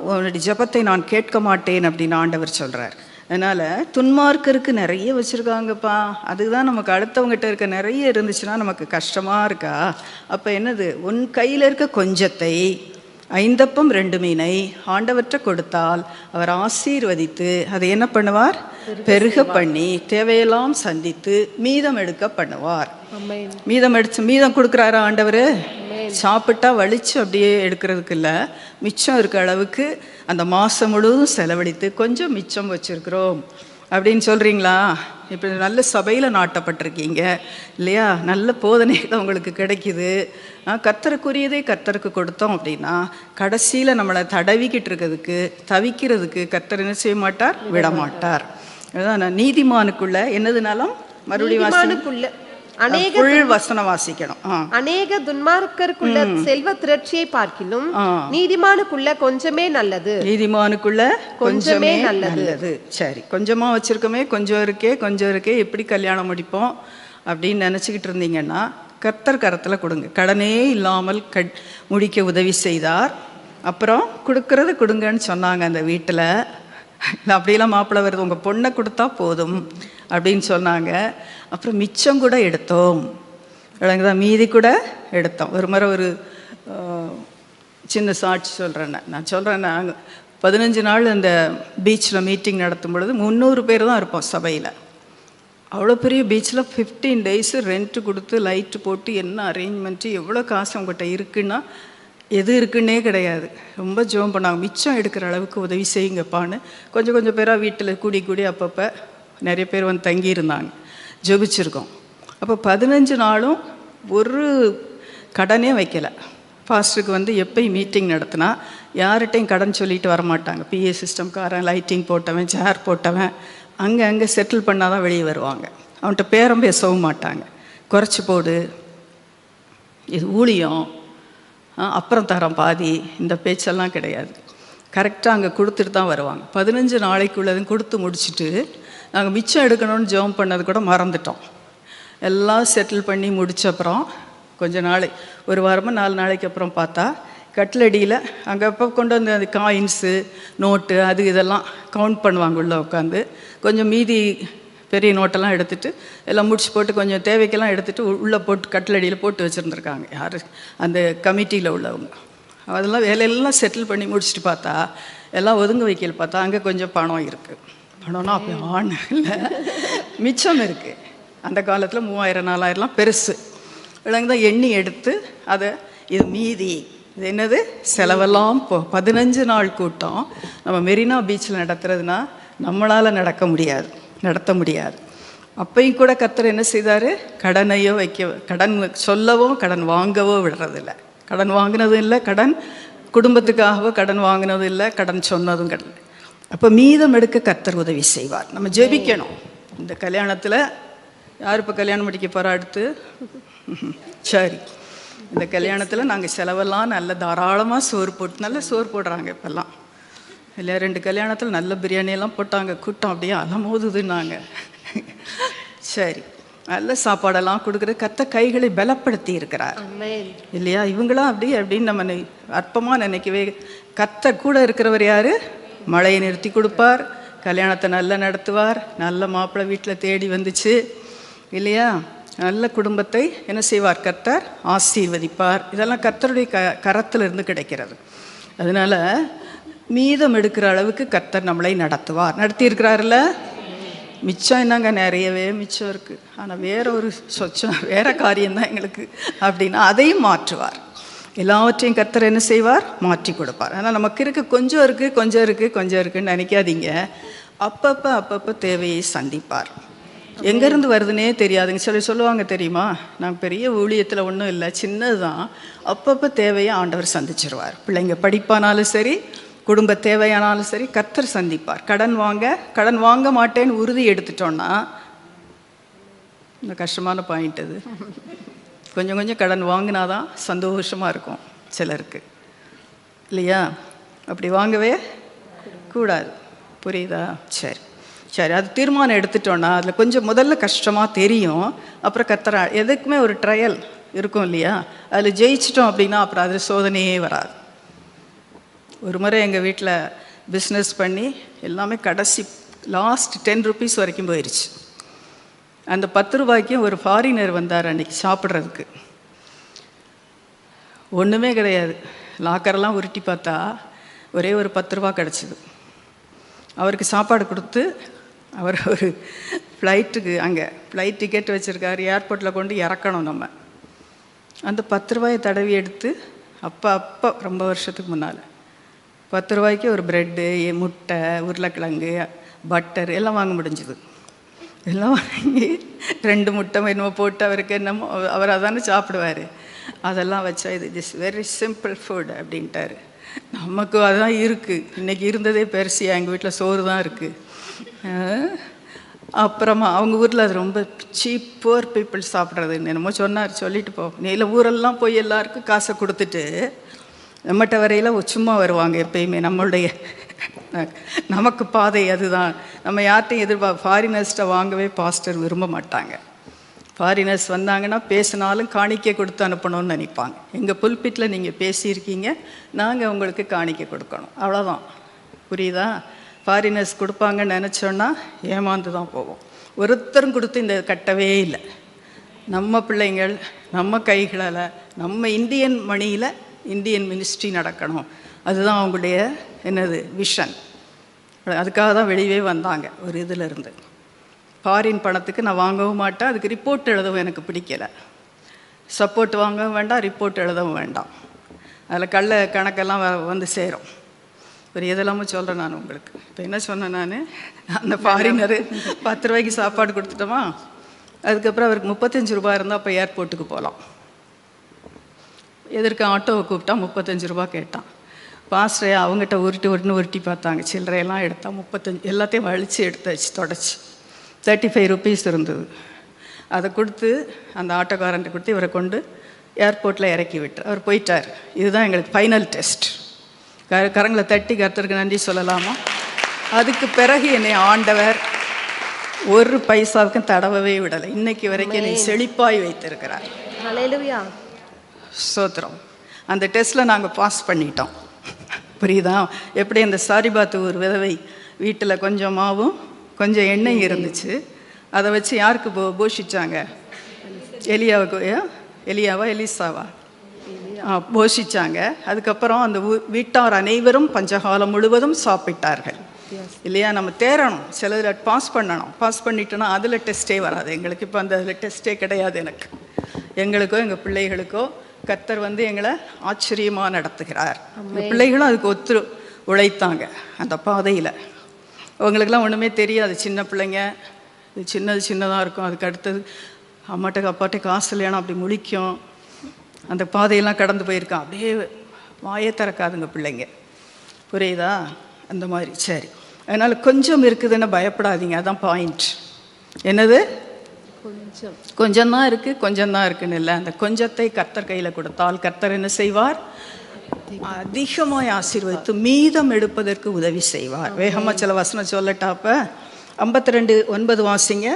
Speaker 1: உன்னுடைய ஜபத்தை நான் கேட்க மாட்டேன் அப்படின்னு ஆண்டவர் சொல்கிறார். அதனால் துன்மார்க்கருக்கு நிறைய வச்சுருக்காங்கப்பா, அதுதான் நமக்கு அடுத்தவங்ககிட்ட இருக்க நிறைய இருந்துச்சுன்னா நமக்கு கஷ்டமாக இருக்கா? அப்போ என்னது? உன் கையில் இருக்க கொஞ்சத்தை 5 அப்பம் 2 மீனை ஆண்டவற்றை கொடுத்தால் அவர் ஆசீர்வதித்து அதை என்ன பண்ணுவார்? பெருக பண்ணி தேவையெல்லாம் சந்தித்து மீதம் எடுக்க பண்ணுவார். மீதம் கொடுக்குறாரா ஆண்டவர்? சாப்பிட்டா வலிச்சு அப்படியே எடுக்கிறதுக்கு இல்லை, மிச்சம் இருக்க அளவுக்கு அந்த மாதம் முழுவதும் செலவழித்து கொஞ்சம் மிச்சம் வச்சுருக்கிறோம் அப்படின்னு சொல்கிறீங்களா? இப்போ நல்ல சபையில் நாட்டப்பட்டிருக்கீங்க இல்லையா? நல்ல போதனைகள் உங்களுக்கு கிடைக்குது. கர்த்தருக்குரியதே கர்த்தருக்கு கொடுத்தோம் அப்படின்னா கடைசியில் நம்மளை தடவிக்கிட்டு இருக்கிறதுக்கு, தவிக்கிறதுக்கு கர்த்தர் என்ன செய்ய மாட்டார்? விட மாட்டார். அதுதான் நீதிமானுக்குள்ள என்னதுனாலும் மறுபடியும் வசனம் வாசிக்கணும்.
Speaker 2: அநேக துன்மார்க்கருக்குள்ள செல்வ திரட்சியை பார்க்கிலும் நீதிமானுக்குள்ள கொஞ்சமே நல்லது.
Speaker 1: நீதிமானுக்குள்ள கொஞ்சமே நல்லது. சரி, கொஞ்சமா வச்சிருக்கோமே, கொஞ்சம் இருக்கே எப்படி கல்யாணம் முடிப்போம் அப்படின்னு நினச்சிக்கிட்டு இருந்தீங்கன்னா கர்த்தர் கரத்தில் கொடுங்க. கடனே இல்லாமல் முடிக்க உதவி செய்தார். அப்புறம் கொடுங்கன்னு சொன்னாங்க அந்த வீட்டில். அப்படியெல்லாம் மாப்பிள்ளை வருது, உங்கள் பொண்ணை கொடுத்தா போதும் அப்படின்னு சொன்னாங்க. அப்புறம் மிச்சம் கூட எடுத்தோம். விளங்குதான்? மீதி கூட எடுத்தோம். ஒரு முறை ஒரு சின்ன சாட்சி சொல்கிறேன். நான் சொல்கிறேன், நாங்கள் 15 நாள் அந்த பீச்சில் மீட்டிங் நடத்தும் பொழுது 300 பேர் தான் இருப்போம் சபையில். அவ்வளோ பெரிய பீச்சில் 15 days ரெண்ட்டு கொடுத்து லைட்டு போட்டு என்ன அரேஞ்ச்மெண்ட்டு, எவ்வளோ காசு உங்கள்கிட்ட இருக்குன்னா எது இருக்குன்னே கிடையாது. ரொம்ப ஜெபம் பண்ணாங்க, மிச்சம் எடுக்கிற அளவுக்கு உதவி செய்யுங்கப்பான்னு. கொஞ்சம் பேராக வீட்டில் கூடி அப்பப்போ நிறைய பேர் தங்கியிருந்தாங்க, ஜெபிச்சிருக்கோம். அப்போ 15 நாளும் ஒரு கடனே வைக்கலை. பாஸ்டருக்கு எப்பயும் மீட்டிங் நடத்தினா யார்கிட்டையும் கடன் சொல்லிட்டு வரமாட்டாங்க. PA சிஸ்டம்காரன், லைட்டிங் போட்டவன், சேர் போட்டவன் அங்கே செட்டில் பண்ணால் தான் வெளியே வருவாங்க. அவன்கிட்ட பேரம் பேசவும் மாட்டாங்க. குறைச்சி போடு, இது ஊழியம், அப்புறம் தரம் பாதி, இந்த பேச்செல்லாம் கிடையாது. கரெக்டாக அங்கே கொடுத்துட்டு தான் வருவாங்க. 15 நாளைக்குள்ளதும் கொடுத்து முடிச்சுட்டு நாங்கள் மிச்சம் எடுக்கணும்னு ஜெபம் பண்ணது கூட மறந்துட்டோம். எல்லாம் செட்டில் பண்ணி முடித்த அப்புறம் கொஞ்ச நாள், ஒரு வாரமாக 4 நாளைக்கு அப்புறம் பார்த்தா கட்லடியில் அங்கே அப்போ கொண்டு வந்து அந்த காயின்ஸு நோட்டு அது இதெல்லாம் கவுண்ட் பண்ணுவாங்க உள்ளே உட்காந்து. கொஞ்சம் மீதி பெரிய நோட்டெல்லாம் எடுத்துகிட்டு எல்லாம் முடிச்சு போட்டு கொஞ்சம் தேவைக்கெல்லாம் எடுத்துகிட்டு உள்ளே போட்டு கட்லடியில் போட்டு வச்சுருந்துருக்காங்க யார், அந்த கமிட்டியில் உள்ளவங்க. அதெல்லாம் வேலையெல்லாம் செட்டில் பண்ணி முடிச்சுட்டு பார்த்தா எல்லாம் ஒதுங்க வைக்கல. பார்த்தா அங்கே கொஞ்சம் பணம் இருக்குது. பணம்னா அப்போ ஆண் இல்லை, மிச்சம் இருக்குது. அந்த காலத்தில் 3000 4000லாம் பெருசு. இவங்க தான் எண்ணி எடுத்து அதை இது மீதி, இது என்னது செலவெல்லாம் 15 நாள் கூட்டம் நம்ம மெரினா பீச்சில் நடத்துறதுனா நம்மளால் நடத்த முடியாது. அப்பையும் கூட கர்த்தர் என்ன செய்தார், கடனையோ கடன் சொல்லவோ கடன் வாங்கவோ விடுறதில்லை. கடன் வாங்கினதும் இல்லை, கடன் குடும்பத்துக்காகவோ கடன் வாங்கினதும் இல்லை, கடன் சொன்னதும் கிடையாது. அப்போ மீதம் எடுக்க கர்த்தர் உதவி செய்வார். நம்ம ஜெபிக்கணும். இந்த கல்யாணத்தில் யார் இப்போ கல்யாணம் முடிக்க போகிறா அடுத்து? சரி, இந்த கல்யாணத்தில் நாங்கள் செலவெல்லாம் நல்ல தாராளமாக சோறு போட்டு, நல்ல சோறு போடுறாங்க இப்போல்லாம் இல்லை. 2 கல்யாணத்தில் நல்ல பிரியாணியெல்லாம் போட்டாங்க. கூட்டம் அப்படியே அலமோதுதுன்னாங்க. சரி, நல்ல சாப்பாடெல்லாம் கொடுக்குற கர்த்தர் கைகளை பலப்படுத்தி இருக்கிறார் இல்லையா? இவங்களாம் அப்படின்னு நம்ம அற்பமாக நினைக்கவே, கர்த்தர் கூட இருக்கிறவர் யார்? மழையை நிறுத்தி கொடுப்பார், கல்யாணத்தை நல்லா நடத்துவார், நல்ல மாப்பிள்ளை வீட்டில் தேடி வந்துச்சு இல்லையா? நல்ல குடும்பத்தை என்ன செய்வார்? கர்த்தர் ஆசீர்வதிப்பார். இதெல்லாம் கர்த்தருடைய கரத்தில் இருந்து கிடைக்கிறது. அதனால் மீதம் எடுக்கிற அளவுக்கு கர்த்தர் நம்மளை நடத்துவார். நடத்தி இருக்கிறாருல்ல. மிச்சம் என்னங்க, நிறையவே மிச்சம் இருக்குது. ஆனால் வேற காரியம்தான் எங்களுக்கு அப்படின்னா அதையும் மாற்றுவார். எல்லாவற்றையும் கர்த்தர் என்ன செய்வார்? மாற்றி கொடுப்பார். ஆனால் நமக்கு கொஞ்சம் இருக்குன்னு நினைக்காதீங்க. அப்பப்போ தேவையை சந்திப்பார். எங்கேருந்து வருதுன்னே தெரியாதுங்க. சொல்லுவாங்க தெரியுமா, நாங்கள் பெரிய ஊழியத்தில் ஒன்றும் இல்லை, சின்னது தான். அப்பப்போ தேவையை ஆண்டவர் சந்திச்சிருவார். பிள்ளைங்க படிப்பானாலும் சரி, குடும்ப தேவையானாலும் சரி, கர்த்தர் சந்திப்பார். கடன் வாங்க மாட்டேன்னு உறுதி எடுத்துட்டோன்னா, இந்த கஷ்டமான பாயிண்ட் அது. கொஞ்சம் கடன் வாங்கினாதான் சந்தோஷமாக இருக்கும் சிலருக்கு இல்லையா? அப்படி வாங்கவே கூடாது. புரியுதா? சரி, அது தீர்மானம் எடுத்துட்டோன்னா அதில் கொஞ்சம் முதல்ல கஷ்டமாக தெரியும். அப்புறம் கர்த்தர் எதுக்குமே ஒரு ட்ரையல் இருக்கும் இல்லையா? அதில் ஜெயிச்சிட்டோம் அப்படின்னா அப்புறம் அதில் சோதனையே வராது. ஒரு முறை எங்கள் வீட்டில் பிஸ்னஸ் பண்ணி எல்லாமே கடைசி லாஸ்ட் 10 rupees வரைக்கும் போயிடுச்சு. அந்த 10 ரூபாய்க்கும் ஒரு ஃபாரினர் வந்தார் அன்றைக்கி சாப்பிட்றதுக்கு. ஒன்றுமே கிடையாது. லாக்கரெல்லாம் உருட்டி பார்த்தா ஒரே ஒரு 10 ரூபா கிடச்சிது. அவருக்கு சாப்பாடு கொடுத்து அவர் ஒரு ஃப்ளைட்டுக்கு அங்கே ஃப்ளைட் டிக்கெட் வச்சுருக்காரு, ஏர்போர்ட்டில் கொண்டு இறக்கணும் நம்ம. அந்த 10 ரூபாயை தடவி எடுத்து அப்போ ரொம்ப வருஷத்துக்கு முன்னால் 10 ரூபாய்க்கு ஒரு ப்ரெட்டு, முட்டை, உருளைக்கிழங்கு, பட்டர் எல்லாம் வாங்க முடிஞ்சுது. எல்லாம் வாங்கி 2 முட்டை என்னமோ போட்டு அவருக்கு என்னமோ அவர் அதானே சாப்பிடுவார். அதெல்லாம் வச்சா இது ஜஸ்ட் வெரி சிம்பிள் ஃபுட் அப்படின்ட்டாரு. நமக்கு அதுதான் இருக்குது. இன்றைக்கி இருந்ததே பெருசியா, எங்கள் வீட்டில் சோறு தான் இருக்குது. அப்புறமா அவங்க ஊரில் அது ரொம்ப சீப், புவர் பீப்புள் சாப்பிட்றதுன்னு என்னமோ சொல்லிட்டு போ. நீல ஊரெல்லாம் போய் எல்லாருக்கும் காசை கொடுத்துட்டு நம்மகிட்ட வரையில் சும்மா வருவாங்க. எப்பயுமே நமக்கு பாதை அதுதான். நம்ம யார்கிட்டையும் ஃபாரினர்ஸ்ட்டை வாங்கவே பாஸ்டர் விரும்ப மாட்டாங்க. ஃபாரினர்ஸ் வந்தாங்கன்னா பேசினாலும் காணிக்கை கொடுத்து அனுப்பணும்னு நினைப்பாங்க. எங்கள் புல்பிட்டில் நீங்கள் பேசியிருக்கீங்க, நாங்கள் உங்களுக்கு காணிக்கை கொடுக்கணும், அவ்வளோதான். புரியுதா? ஃபாரினர்ஸ் கொடுப்பாங்கன்னு நினச்சோன்னா ஏமாந்து தான் போவோம். ஒருத்தரும் கொடுத்து இந்த கட்டவே இல்லை. நம்ம பிள்ளைங்கள் நம்ம கைகளால் நம்ம இந்தியன் மணியில் இந்தியன் மினிஸ்ட்ரி நடக்கணும். அதுதான் அவங்களுடைய விஷன். அதுக்காக தான் வெளியே வந்தாங்க ஒரு இதிலிருந்து. ஃபாரின் பணத்துக்கு நான் வாங்கவும் மாட்டேன், அதுக்கு ரிப்போர்ட் எழுதவும் எனக்கு பிடிக்கலை. சப்போர்ட் வாங்கவும் வேண்டாம், ரிப்போர்ட் எழுதவும் வேண்டாம். அதில் கணக்கெல்லாம் வந்து சேரும். ஒரு எதெல்லாமோ சொல்கிறேன் நான் உங்களுக்கு. இப்போ என்ன சொன்னேன் நான், அந்த ஃபாரினரு 10 ரூபாய்க்கு சாப்பாடு கொடுத்துட்டோமா, அதுக்கப்புறம் அவருக்கு 35 ரூபா இருந்தால் அப்போ ஏர்போர்ட்டுக்கு போகலாம். எதற்கு ஆட்டோவை கூப்பிட்டா 35 ரூபா கேட்டான். பாஸ்டர் அவங்ககிட்ட உருட்டி பார்த்தாங்க. சில்லறையெல்லாம் எடுத்தால் 35, எல்லாத்தையும் வலித்து எடுத்தாச்சு, தொடச்சி 35 rupees இருந்தது. அதை கொடுத்து அந்த ஆட்டோக்காரன்ட்டு கொடுத்து இவரை கொண்டு ஏர்போர்ட்டில் இறக்கி விட்டு அவர் போயிட்டார். இதுதான் எங்களுக்கு ஃபைனல் டெஸ்ட். கரங்களை தட்டி கர்த்தருக்கு நன்றி சொல்லலாமா? அதுக்கு பிறகு என்னை ஆண்டவர் ஒரு பைசாவுக்கும் தடவவே விடலை. இன்னைக்கு வரைக்கும் என்னை செழிப்பாய் வைத்திருக்கிறார்.
Speaker 2: ஹல்லேலூயா.
Speaker 1: ஸ்தோத்திரம். அந்த டெஸ்ட்டில் நாங்கள் பாஸ் பண்ணிட்டோம். புரியுதா? எப்படி அந்த சாரிபாத்து ஒரு விதவை வீட்டில் கொஞ்சம் மாவும் கொஞ்சம் எண்ணெய் இருந்துச்சு, அதை வச்சு யாருக்கு போஷிச்சாங்க? எலியாவா எலிசாவா? போஷிச்சாங்க. அதுக்கப்புறம் அந்த வீட்டார் அனைவரும் பஞ்சகாலம் முழுவதும் சாப்பிட்டார்கள். இல்லையா? நம்ம தேரணும், சிலதில் பாஸ் பண்ணணும். பாஸ் பண்ணிட்டோன்னா அதில் டெஸ்ட்டே வராது எங்களுக்கு. இப்போ அந்த அதில் டெஸ்ட்டே கிடையாது எனக்கு. எங்களுக்கோ எங்கள் பிள்ளைகளுக்கோ கர்த்தர் எங்களை ஆச்சரியமாக நடத்துகிறார். எங்கள் பிள்ளைகளும் அதுக்கு உழைத்தாங்க அந்த பாதையில். அவங்களுக்கெல்லாம் ஒன்றுமே தெரியாது. சின்ன பிள்ளைங்க, இது சின்னதாக இருக்கும். அதுக்கு அடுத்தது அம்மாட்ட அப்பாட்ட காசு இல்லையானா அப்படி முழிக்கும். அந்த பாதையெல்லாம் கடந்து போயிருக்கான். அப்படியே வாயே திறக்காதுங்க பிள்ளைங்க. புரியுதா? அந்த மாதிரி. சரி, அதனால் கொஞ்சம் இருக்குதுன்னு பயப்படாதீங்க. அதான் பாயிண்ட். என்னது? கொஞ்சம்தான் இருக்குது, கொஞ்சம்தான் இருக்குன்னு இல்லை. அந்த கொஞ்சத்தை கர்த்தர் கையில் கொடுத்தால் கர்த்தர் என்ன செய்வார்? அதிகமாய் ஆசீர்வதித்து மீதம் எடுப்பதற்கு உதவி செய்வார். வேகமாக சில வசனம் சொல்லட்டாப்ப 52:9 வாசிங்க.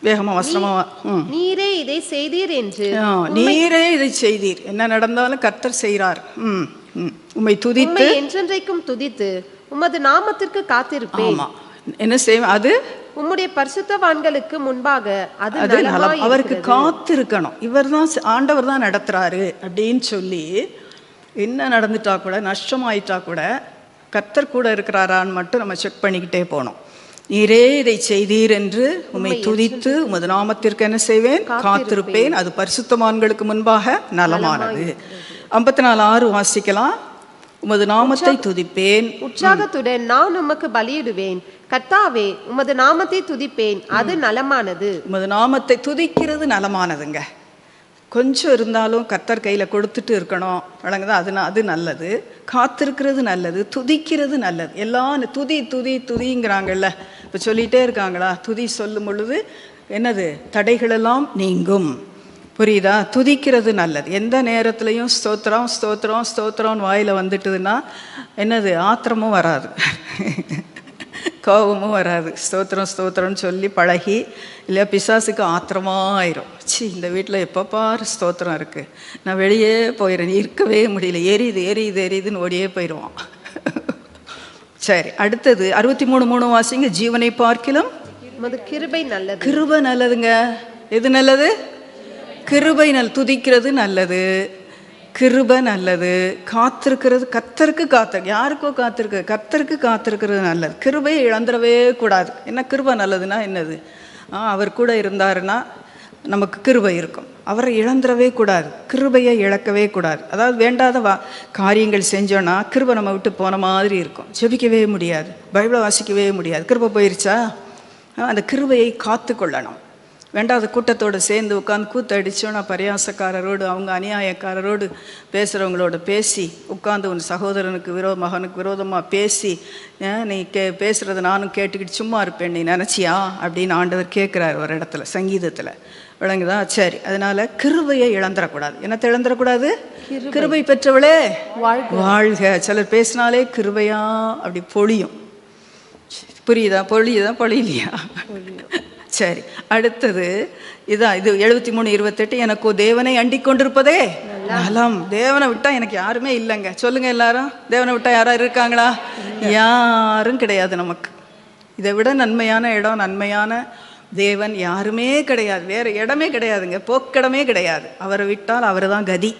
Speaker 1: வேகமா வசனமா.
Speaker 2: நீரே இதை செய்தீர் என்று.
Speaker 1: நீரே இதை செய்தீர். என்ன நடந்தாலும் கர்த்தர் செய்கிறார். உம்மை துதித்து
Speaker 2: என்றென்றைக்கும் துதித்து உமது நாமத்திற்கு காத்திருப்பேன்.
Speaker 1: என்ன செய்வேன்? அது
Speaker 2: உம்முடைய பரிசுத்தவான்களுக்கு முன்பாக அது நலம்.
Speaker 1: அவருக்கு காத்திருக்கணும். இவர் தான் ஆண்டவர் தான் நடத்துறாரு அப்படின்னு சொல்லி என்ன நடந்துட்டா கூட, நஷ்டமாயிட்டா கூட கர்த்தர் கூட இருக்கிறாரான்னு மட்டும் நம்ம செக் பண்ணிக்கிட்டே போனோம். நீரே இதை செய்தீர் என்று உம்மை துதித்து உமது நாமத்திற்கு என்ன செய்வேன்? காத்திருப்பேன். அது பரிசுத்தவான்களுக்கு முன்பாக நலமானது. 54:6 வாசிக்கலாம். உமது நாமத்தை துதிப்பேன்,
Speaker 2: உற்சாகத்துடன் நான் உமக்கு பலியிடுவேன். கர்த்தாவே, உமது நாமத்தை துதிப்பேன், அது நலமானது.
Speaker 1: உமது நாமத்தை துதிக்கிறது நலமானதுங்க. கொஞ்சம் இருந்தாலும் கர்த்தர் கையில் கொடுத்துட்டு இருக்கணும். வழங்குதா? அது நல்லது. காத்திருக்கிறது நல்லது, துதிக்கிறது நல்லது. எல்லாம் துதி துதி துதிங்கிறாங்கல்ல, இப்போ சொல்லிகிட்டே இருக்காங்களா? துதி சொல்லும் பொழுது என்னது? தடைகளெல்லாம் நீங்கும். புரியுதா? துதிக்கிறது நல்லது. எந்த நேரத்துலையும் ஸ்தோத்திரம் ஸ்தோத்திரம் ஸ்தோத்திரம்னு வாயில் வந்துட்டுதுன்னா என்னது? ஆத்திரமும் வராது, கோபமும் வராது. ஸ்தோத்திரம் ஸ்தோத்திரம்னு சொல்லி பழகி இல்லையா, பிசாசுக்கு ஆத்திரமாக ஆயிரும். இந்த வீட்டில் எப்போ பாரு ஸ்தோத்திரம் இருக்குது, நான் வெளியே போயிடுறேன், இருக்கவே முடியல, எரியுதுன்னு ஓடியே போயிடுவான். சரி, அடுத்தது 63:3 வாசிங்க. ஜீவனை பார்க்கிலும்
Speaker 2: கிருபை நல்லது.
Speaker 1: கிருபை நல்லதுங்க. எது நல்லது? கிருபை துதிக்கிறது நல்லது, கிருபை நல்லது. காத்திருக்கிறது, கர்த்தருக்கு காத்திருக்கு. யாருக்கோ காத்திருக்கு, கர்த்தருக்கு காத்திருக்கிறது நல்லது. கிருபையை இழந்துடவே கூடாது. என்ன கிருபை நல்லதுன்னா என்னது? அவர் கூட இருந்தாருன்னா நமக்கு கிருபை இருக்கும். அவரை இழந்துடவே கூடாது, கிருபையை இழக்கவே கூடாது. அதாவது வேண்டாத காரியங்கள் செஞ்சோன்னா கிருபை நம்ம விட்டு போன மாதிரி இருக்கும். ஜெபிக்கவே முடியாது, பைபிளை வாசிக்கவே முடியாது. கிருபை போயிருச்சா? அந்த கிருபையை காத்து கொள்ளணும். வேண்டாத கூட்டத்தோடு சேர்ந்து உட்காந்து கூத்தடிச்சோன்னா பரியாசக்காரரோடு, அவங்க அநியாயக்காரரோடு பேசுகிறவங்களோட பேசி உட்காந்து உன் சகோதரனுக்கு மகனுக்கு விரோதமாக பேசி நீ பேசுகிறத நானும் கேட்டுக்கிட்டு சும்மா இருப்பேன் நீ நினச்சியா அப்படின்னு ஆண்டவர் கேட்குறாரு ஒரு இடத்துல, சங்கீதத்தில். விளங்குதா? சரி, அதனால் கிருபையை இழந்துடக்கூடாது. என்னத்தை இழந்துடக்கூடாது? கிருபை பெற்றவளே வாழ்க. சிலர் பேசினாலே கிருபையா அப்படி பொழியும். புரியுதா? பொழியலையா? சரி, அடுத்தது இதான். இது 73:28. எனக்கோ தேவனை அண்டிக் கொண்டிருப்பதே நலம். தேவனை விட்டா எனக்கு யாருமே இல்லைங்க. சொல்லுங்க எல்லாரும், தேவனை விட்டா யாராவது இருக்காங்களா? யாரும் கிடையாது நமக்கு. இதை விட நன்மையான இடம், நன்மையான தேவன் யாருமே கிடையாது. வேறு இடமே கிடையாதுங்க, போக்கிடமே கிடையாது. அவரை விட்டால் அவர் தான் கதி.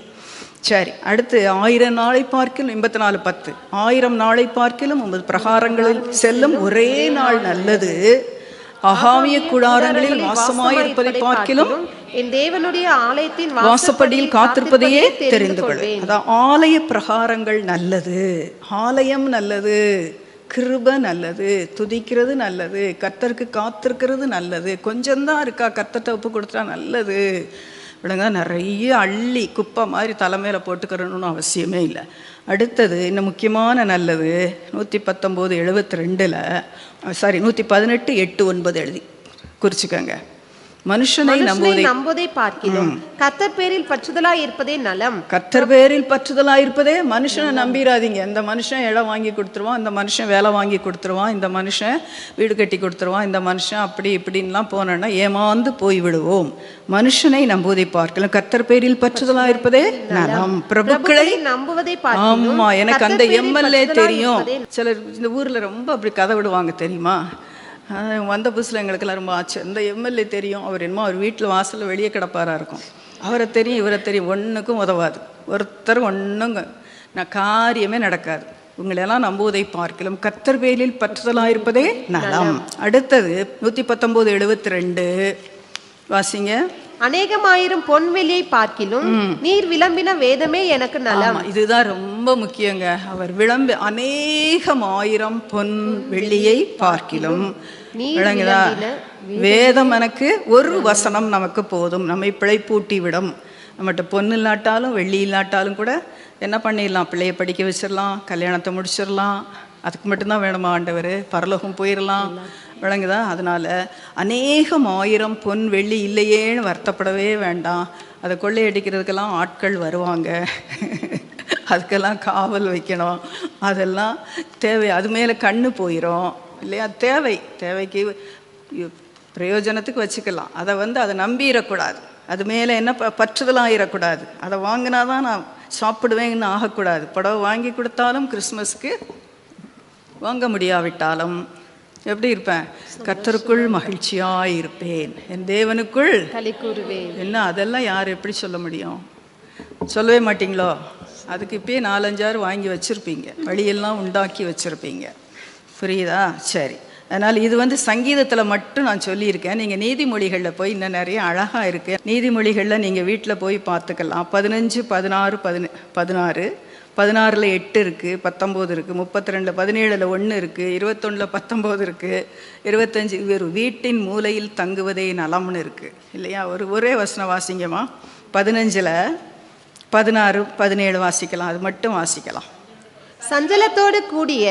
Speaker 1: சரி, அடுத்து 1000 நாளை பார்க்கிலும் 84:10. 1000 நாளை பார்க்கிலும் 9 பிரகாரங்களில் செல்லும் ஒரே நாள் நல்லது. அகாமிய கூடாரங்களில் வாசமாயிருப்பதை பார்க்கிலும்
Speaker 2: என் தேவனுடைய ஆலயத்தின்
Speaker 1: வாசப்படியில் காத்திருப்பதையே தெரிந்து கொள்வேன். அதான் ஆலய பிரகாரங்கள் நல்லது, ஆலயம் நல்லது, கிருபை நல்லது, துதிக்கிறது நல்லது, கர்த்தருக்கு காத்திருக்கிறது நல்லது. கொஞ்சம்தான் இருக்கா, கர்த்தர்ட்ட ஒப்பு கொடுத்தா நல்லது. விடுங்க, நிறைய அள்ளி குப்பை மாதிரி தலைமையில் போட்டுக்கிறணும்னு அவசியமே இல்லை. அடுத்தது இன்னும் முக்கியமான நல்லது 119:72 118:8-9 எழுதி குறிச்சுக்கோங்க. மனுஷனை
Speaker 2: நம்புவதை பார்க்கிலும் கர்த்தர் பேரில் பற்றுதலாய் இருப்பதே நலம்.
Speaker 1: கர்த்தர் பேரில் பற்றுதலாய் இருப்பதே. மனுஷனை நம்பிடாதீங்க. இந்த மனுஷன் இடம் வாங்கி கொடுத்துருவான், இந்த மனுஷன் வேலை வாங்கி கொடுத்துருவான், இந்த மனுஷன் வீடு கட்டி கொடுத்துருவான், இந்த மனுஷன் அப்படி இப்படின்லாம் போனோன்னா ஏமாந்து போய் விடுவோம். மனுஷனை நம்புவதை பார்க்கலாம், கர்த்தர் பேரில் பற்றுதலாய் இருப்பதே நலம். பிரபுக்களை
Speaker 2: நம்புவதை
Speaker 1: ஆமா, எனக்கு அந்த எம்எல்ஏ தெரியும். சிலர் இந்த ஊர்ல ரொம்ப அப்படி கதை விடுவாங்க தெரியுமா. வந்த புதுசில் எங்களுக்கெல்லாம் ரொம்ப ஆச்சு. இந்த எம்எல்ஏ தெரியும், அவர் என்னமோ அவர் வீட்டில் வாசலில் வெளியே கிடப்பாராக இருக்கும். அவரை தெரியும் இவரை தெரியும், ஒன்றுக்கும் உதவாது. ஒருத்தர் ஒன்றுங்க நான் காரியமே நடக்காது. உங்களெல்லாம் நம்புவதை பார்க்கலாம், கர்த்தர் பேரில் பற்றுதலாக இருப்பதே நலம். அடுத்தது 119:72 வாசிங்க.
Speaker 2: அநேகமாயிரம் பொன்வெளியை பார்க்கிலும் நீர் விளம்பின வேதமே எனக்கு நலம்.
Speaker 1: இதுதான் ரொம்ப முக்கியங்க. அவர் அநேகமாயிரம் பொன் வெள்ளியை பார்க்கிலும், விளங்குதா, வேதம் எனக்கு ஒரு வசனம் நமக்கு போதும், நம்மை பிழைப்பூட்டி விடும். நம்மகிட்ட பொண்ணு இல்லாட்டாலும் வெள்ளி இல்லாட்டாலும் கூட என்ன பண்ணிடலாம், பிள்ளைய படிக்க வச்சிடலாம், கல்யாணத்தை முடிச்சிடலாம். அதுக்கு மட்டும்தான் வேணுமா ஆண்டவர், பரலோகம் போயிடலாம். விளங்குதா. அதனால் அநேகமாயிரம் பொன் வெள்ளி இல்லையேன்னு வருத்தப்படவே வேண்டாம். அதை கொள்ளையடிக்கிறதுக்கெல்லாம் ஆட்கள் வருவாங்க, அதுக்கெல்லாம் காவல் வைக்கணும், அதெல்லாம் தேவை. அது மேலே கண்ணு போயிடும் இல்லையா. தேவைக்கு பிரயோஜனத்துக்கு வச்சுக்கலாம். அதை நம்பிடக்கூடாது. அது மேலே என்ன பற்றுதலாயிடக்கூடாது. அதை வாங்கினா தான் நான் சாப்பிடுவேன்னு ஆகக்கூடாது. புடவை வாங்கி கொடுத்தாலும் கிறிஸ்மஸ்க்கு வாங்க முடியாவிட்டாலும் எப்படி இருப்பேன், கர்த்தருக்குள் மகிழ்ச்சியாய் இருப்பேன், என் தேவனுக்குள்
Speaker 2: களி கூறுவேன்.
Speaker 1: என்ன அதெல்லாம் யார் எப்படி சொல்ல முடியும், சொல்லவே மாட்டிங்களோ. அதுக்கு இப்பயே 4-5 வாங்கி வச்சுருப்பீங்க, வழியெல்லாம் உண்டாக்கி வச்சுருப்பீங்க. புரியுதா. சரி. அதனால் இது சங்கீதத்தில் மட்டும் நான் சொல்லியிருக்கேன். நீங்கள் நீதிமொழிகளில் போய் இன்னும் நிறைய அழகாக இருக்குது. நீதிமொழிகளில் நீங்கள் வீட்டில் போய் பார்த்துக்கலாம். 15, 16, 16, 16ல் 8 இருக்குது, 19 இருக்குது, 32, 17ல் 1 இருக்குது, 21ல் 19 இருக்குது, 25 ஒரு வீட்டின் மூலையில் தங்குவதே நலம்னு இருக்குது இல்லையா. ஒரே வசனம் வாசிங்கம்மா. 15ல் 16, 17 வாசிக்கலாம். அது மட்டும் வாசிக்கலாம்.
Speaker 2: சஞ்சலத்தோடு கூடிய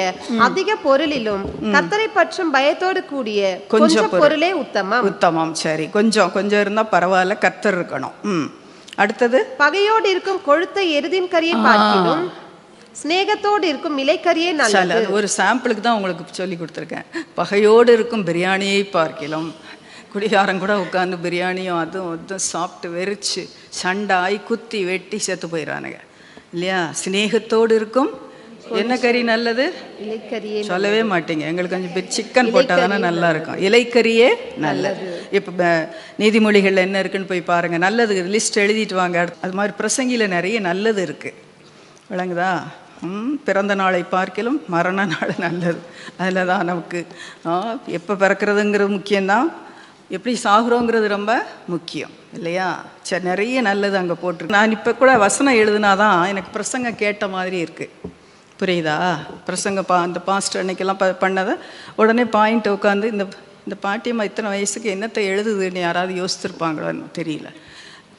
Speaker 2: அதிக பொருளிலும் கர்த்தரை பற்றும் பயத்தோடு கூடிய கொஞ்சம் பொருளே உத்தமம்.
Speaker 1: சரி, கொஞ்சம் இருந்தால் பரவாயில்ல, கர்த்தர் இருக்கணும். அடுத்தது,
Speaker 2: பகையோடு இருக்கும் கொழுத்த எருதின் கரியை பார்க்கிலும் சிநேகத்தோடு இருக்கும் இலைக்கரியே நல்லது.
Speaker 1: ஒரு சாம்பிளுக்கு தான் உங்களுக்கு சொல்லி கொடுத்துருக்கேன். பகையோடு இருக்கும் பிரியாணியை பார்க்கிலும், குடிகாரம் கூட உட்காந்து பிரியாணியும் அதுவும் சாப்பிட்டு வெறிச்சு சண்டாய் குத்தி வெட்டி செத்து போயிடறானுங்க இல்லையா. சிநேகத்தோடு இருக்கும் என்ன கறி நல்லது,
Speaker 2: இலைக்கரியே.
Speaker 1: சொல்லவே மாட்டீங்க. எங்களுக்கு கொஞ்சம் சிக்கன் போட்டால் தானே நல்லா இருக்கும். இலைக்கரியே நல்லது. இப்போ நீதிமொழிகளில் என்ன இருக்குன்னு போய் பாருங்கள். நல்லது லிஸ்ட் எழுதிட்டு வாங்க. அது மாதிரி பிரசங்கியில் நிறைய நல்லது இருக்குது. விளங்குதா. பிறந்த நாளை பார்க்கிலும் மரண நாள் நல்லது. அதில் தான் நமக்கு எப்போ பிறக்கிறதுங்கிறது முக்கியம்தான், எப்படி சாகுறோங்கிறது ரொம்ப முக்கியம் இல்லையா. சரி, நிறைய நல்லது அங்கே போட்டிருக்கு. நான் இப்போ கூட வசனம் எழுதுனாதான் எனக்கு பிரசங்கம் கேட்ட மாதிரி இருக்குது. புரியுதா. பிரசங்கம் அந்த பாஸ்டர் அன்னைக்கெல்லாம் பண்ணதை உடனே பாயிண்ட் உட்காந்து இந்த பாட்டியம்மா இத்தனை வயசுக்கு என்னத்தை எழுதுதுன்னு யாராவது யோசிச்சிருப்பாங்களோன்னு தெரியல.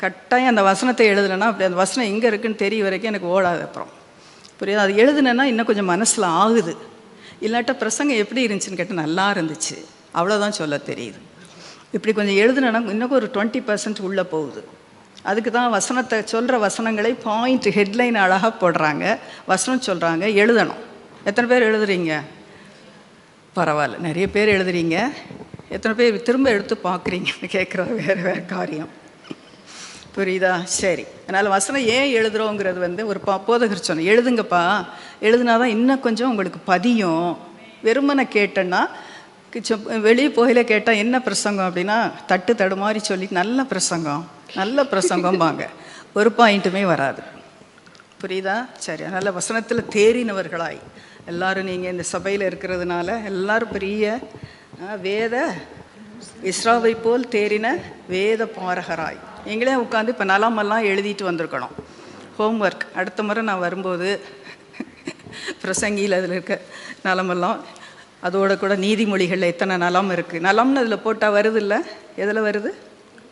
Speaker 1: கட்டாயம் அந்த வசனத்தை எழுதலைன்னா அப்படி அந்த வசனம் எங்கே இருக்குன்னு தெரிய வரைக்கும் எனக்கு ஓடாது. அப்புறம் புரியுது. அது எழுதுனேன்னா இன்னும் கொஞ்சம் மனசில் ஆகுது. இல்லாட்டா பிரசங்கம் எப்படி இருந்துச்சுன்னு கேட்டால் நல்லா இருந்துச்சு, அவ்வளோதான் சொல்ல தெரியுது. இப்படி கொஞ்சம் எழுதுனேன்னா இன்னும் ஒரு 20% உள்ளே போகுது. அதுக்கு தான் வசனத்தை சொல்கிற வசனங்களை பாயிண்ட் ஹெட்லைன் அழகாக போடுறாங்க, வசனம் சொல்கிறாங்க, எழுதணும். எத்தனை பேர் எழுதுறீங்க? பரவாயில்ல, நிறைய பேர் எழுதுறீங்க. எத்தனை பேர் திரும்ப எடுத்து பார்க்குறீங்கன்னு கேட்குற வேறு காரியம். புரியுதா. சரி. அதனால் வசனம் ஏன் எழுதுகிறோங்கிறது ஒரு போதகர் சொன்ன, எழுதுங்கப்பா, எழுதுனாதான் இன்னும் கொஞ்சம் உங்களுக்கு பதியும். வெறுமனை கேட்டேன்னா வெளியே போகல கேட்டால் என்ன பிரசங்கம் அப்படின்னா தட்டு தடுமாறி சொல்லி நல்ல பிரசங்கம்பாங்க, ஒரு பாயிண்ட்டுமே வராது. புரியுதா. சரி. அதனால் வசனத்தில் தேறினவர்களாய் எல்லோரும் நீங்கள் இந்த சபையில் இருக்கிறதுனால எல்லோரும் பெரிய வேத இஸ்ராவை போல் தேறின வேத பாரகராய் நீங்களே உட்காந்து இப்போ நலமெல்லாம் எழுதிட்டு வந்திருக்கணும். ஹோம்ஒர்க் அடுத்த முறை நான் வரும்போது பிரசங்கியில் அதில் இருக்க நலமெல்லாம் அதோட கூட நீதிமொழிகளில் எத்தனை நலம் இருக்குது, நலம்னு அதில் போட்டால் வருது இல்லை. எதில் வருது?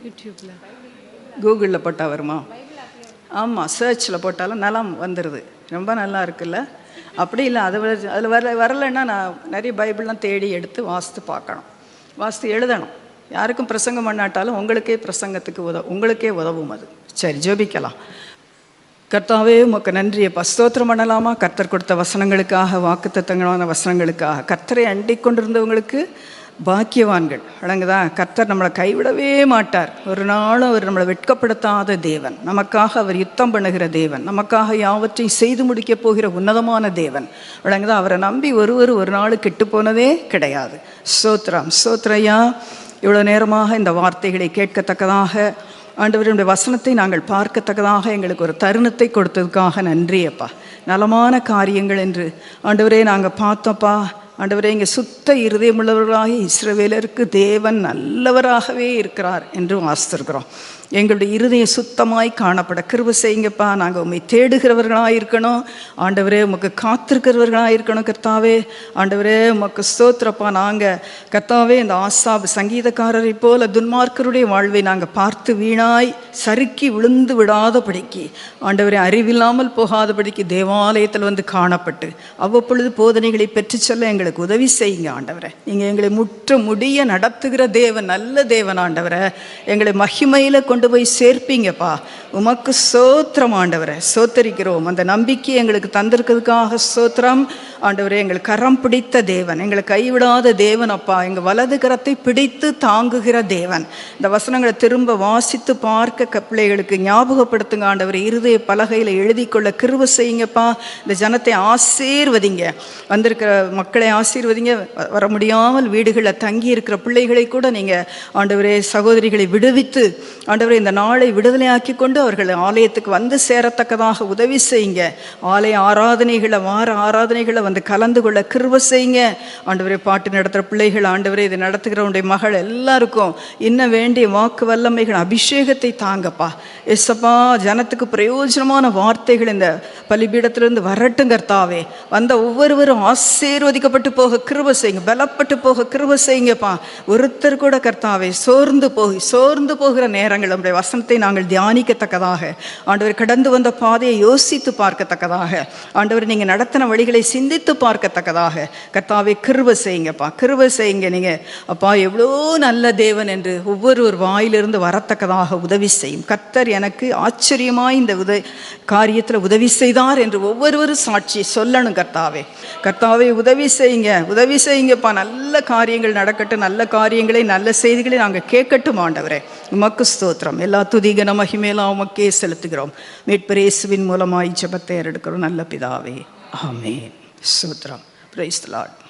Speaker 1: யூடியூப்பில், கூகுளில் போட்டால் வருமா? ஆமாம், சர்ச்சில் போட்டாலும் நலம் வந்துடுது. ரொம்ப நல்லா இருக்குல்ல. அப்படி இல்லை, அதில் வரலைன்னா நான் நிறைய பைபிள்லாம் தேடி எடுத்து வாசித்து பார்க்கணும், வாசித்து எழுதணும். யாருக்கும் பிரசங்கம் பண்ணாட்டாலும் உங்களுக்கே பிரசங்கத்துக்கு உங்களுக்கே உதவும் அது. சரி, ஜெபிக்கலாம். கர்த்தாவே உமக்கு நன்றியப்பா, ஸ்தோத்திரம் பண்ணலாமா? கர்த்தர் கொடுத்த வசனங்களுக்காக, வாக்குத்தத்தங்களான வசனங்களுக்காக. கர்த்தரை அண்டிக் கொண்டிருந்தவங்களுக்கு பாக்கியவான்கள். வழங்குதா? கர்த்தர் நம்மளை கைவிடவே மாட்டார். ஒரு நாளும் அவர் நம்மளை வெட்கப்படுத்தாத தேவன், நமக்காக அவர் யுத்தம் பண்ணுகிற தேவன், நமக்காக யாவற்றையும் செய்து முடிக்க போகிற உன்னதமான தேவன். வழங்குதா? அவரை நம்பி ஒரு நாள் கெட்டு போனதே கிடையாது. ஸ்தோத்திரம், ஸ்தோத்திரையா. இவ்வளோ நேரமாக இந்த வார்த்தைகளை கேட்கத்தக்கதாக, ஆண்டவருடைய வசனத்தை நாங்கள் பார்க்கத்தக்கதாக எங்களுக்கு ஒரு தருணத்தை கொடுத்ததுக்காக நன்றியப்பா. நலமான காரியங்கள் என்று ஆண்டவரே நாங்கள் பார்த்தோப்பா. ஆண்டவரே, இங்கே சுத்த இருதயமுள்ளவர்களாக இஸ்ரவேலருக்கு தேவன் நல்லவராகவே இருக்கிறார் என்று வாசித்திருக்கிறோம். எங்களுடைய இருதயம் சுத்தமாய் காணப்பட கிருபை செய்யுங்கப்பா. நாங்கள் உம்மை தேடுகிறவர்களாக இருக்கணும் ஆண்டவரே, உமக்கு காத்திருக்கிறவர்களாக இருக்கணும் கர்த்தாவே. ஆண்டவரே உமக்கு ஸ்தோத்திரப்பா. நாங்கள் கர்த்தாவே இந்த ஆசாப் சங்கீதக்காரரை போல துன்மார்க்கருடைய வாழ்வை நாங்கள் பார்த்து வீணாய் சறுக்கி விழுந்து விடாதபடிக்கு, ஆண்டவரே அறிவில்லாமல் போகாதபடிக்கு தேவாலயத்தில் வந்து காணப்பட்டு அவ்வப்பொழுது போதனைகளை பெற்று செல்ல எங்களுக்கு உதவி செய்யுங்க ஆண்டவரே. நீங்கள் எங்களை முற்ற முடிய நடத்துகிற தேவன், நல்ல தேவன் ஆண்டவரே. எங்களை மகிமையில் கொண்டு போய் சேர்ப்பீங்கப்பா. உமக்கு ஸ்தோத்திரம் ஆண்டவரே, ஸ்தோத்தரிக்கிறோம். அந்த நம்பிக்கையை எங்களுக்கு தந்திருக்கிறதுக்காக ஸ்தோத்திரம் ஆண்டவரே. எங்கள் கரம் பிடித்த தேவன், எங்களை கைவிடாத தேவன் அப்பா. எங்கள் வலது கரத்தை பிடித்து தாங்குகிற தேவன். இந்த வசனங்களை திரும்ப வாசித்து பார்க்க பிள்ளைகளுக்கு ஞாபகப்படுத்துங்க ஆண்டவரே. இருதய பலகையில் எழுதி கொள்ள கிருபை செய்யுங்கப்பா. இந்த ஜனத்தை ஆசீர்வதிங்க, வந்திருக்கிற மக்களை ஆசீர்வதிங்க. வர முடியாமல் வீடுகளில் தங்கி இருக்கிற பிள்ளைகளை கூட நீங்கள் ஆண்டவரே, சகோதரிகளை விடுவித்து ஆண்டவரே இந்த நாளை விடுதலையாக்கி கொண்டு அவர்கள் ஆலயத்துக்கு வந்து சேரத்தக்கதாக உதவி செய்யுங்க. ஆலய ஆராதனைகளை, வார ஆராதனைகளை வந்து கலந்து கொள்ள கிருபை செய்யுங்க ஆண்டவரே. பாட்டு நடத்துகிற பிள்ளைகள் ஆண்டவரே, இதை நடத்துகிறவனுடைய மகள் எல்லாருக்கும் இன்னும் வேண்டிய வாக்கு வல்லமைகள், அபிஷேகத்தை தாங்கப்பா. எஸ்ஸப்பா, ஜனத்துக்கு பிரயோஜனமான வார்த்தைகள் இந்த பலிபீடத்திலிருந்து வரட்டும் கர்த்தாவே. வந்த ஒவ்வொருவரும் ஆசீர்வதிக்கப்பட்டு போக கிருபை செய்யுங்க, பலப்பட்டு போக கிருபை செய்யுங்கப்பா. ஒருத்தர் கூட கர்த்தாவே சோர்ந்து போகிற நேரங்கள் நம்முடைய வசனத்தை நாங்கள் தியானிக்கத்தக்கதாக, ஆண்டவர் கடந்து வந்த பாதையை யோசித்து பார்க்கத்தக்கதாக, ஆண்டவர் நீங்கள் நடத்தின வழிகளை சிந்தித்து பார்க்கத்தக்கதாக கர்த்தாவே கிருபை செய்யுங்கப்பா. கிருபை செய்யுங்க. நீங்கள் அப்பா எவ்வளோ நல்ல தேவன் என்று ஒவ்வொரு வாயிலிருந்து வரத்தக்கதாக உதவி செய்யும். கர்த்தர் எனக்கு ஆச்சரியமாய் இந்த காரியத்தில் உதவி செய்தார் என்று ஒவ்வொருவரும் சாட்சி சொல்லணும் கர்த்தாவே. கர்த்தாவே உதவி செய்யுங்கப்பா. நல்ல காரியங்கள் நடக்கட்டும், நல்ல காரியங்களை, நல்ல செய்திகளை நாங்கள் கேட்கட்டும் ஆண்டவரே. உமக்கு ஸ்தோத்திரம். எல்லா துதிகன மகிமையெல்லாம் உமக்கே செலுத்துகிறோம். மீட்பர் இயேசுவின் மூலமாய் ஜெபத்தை ஏறெடுக்கிறோம் நல்ல பிதாவே, ஆமென். ஸ்தோத்திரம். Praise the Lord.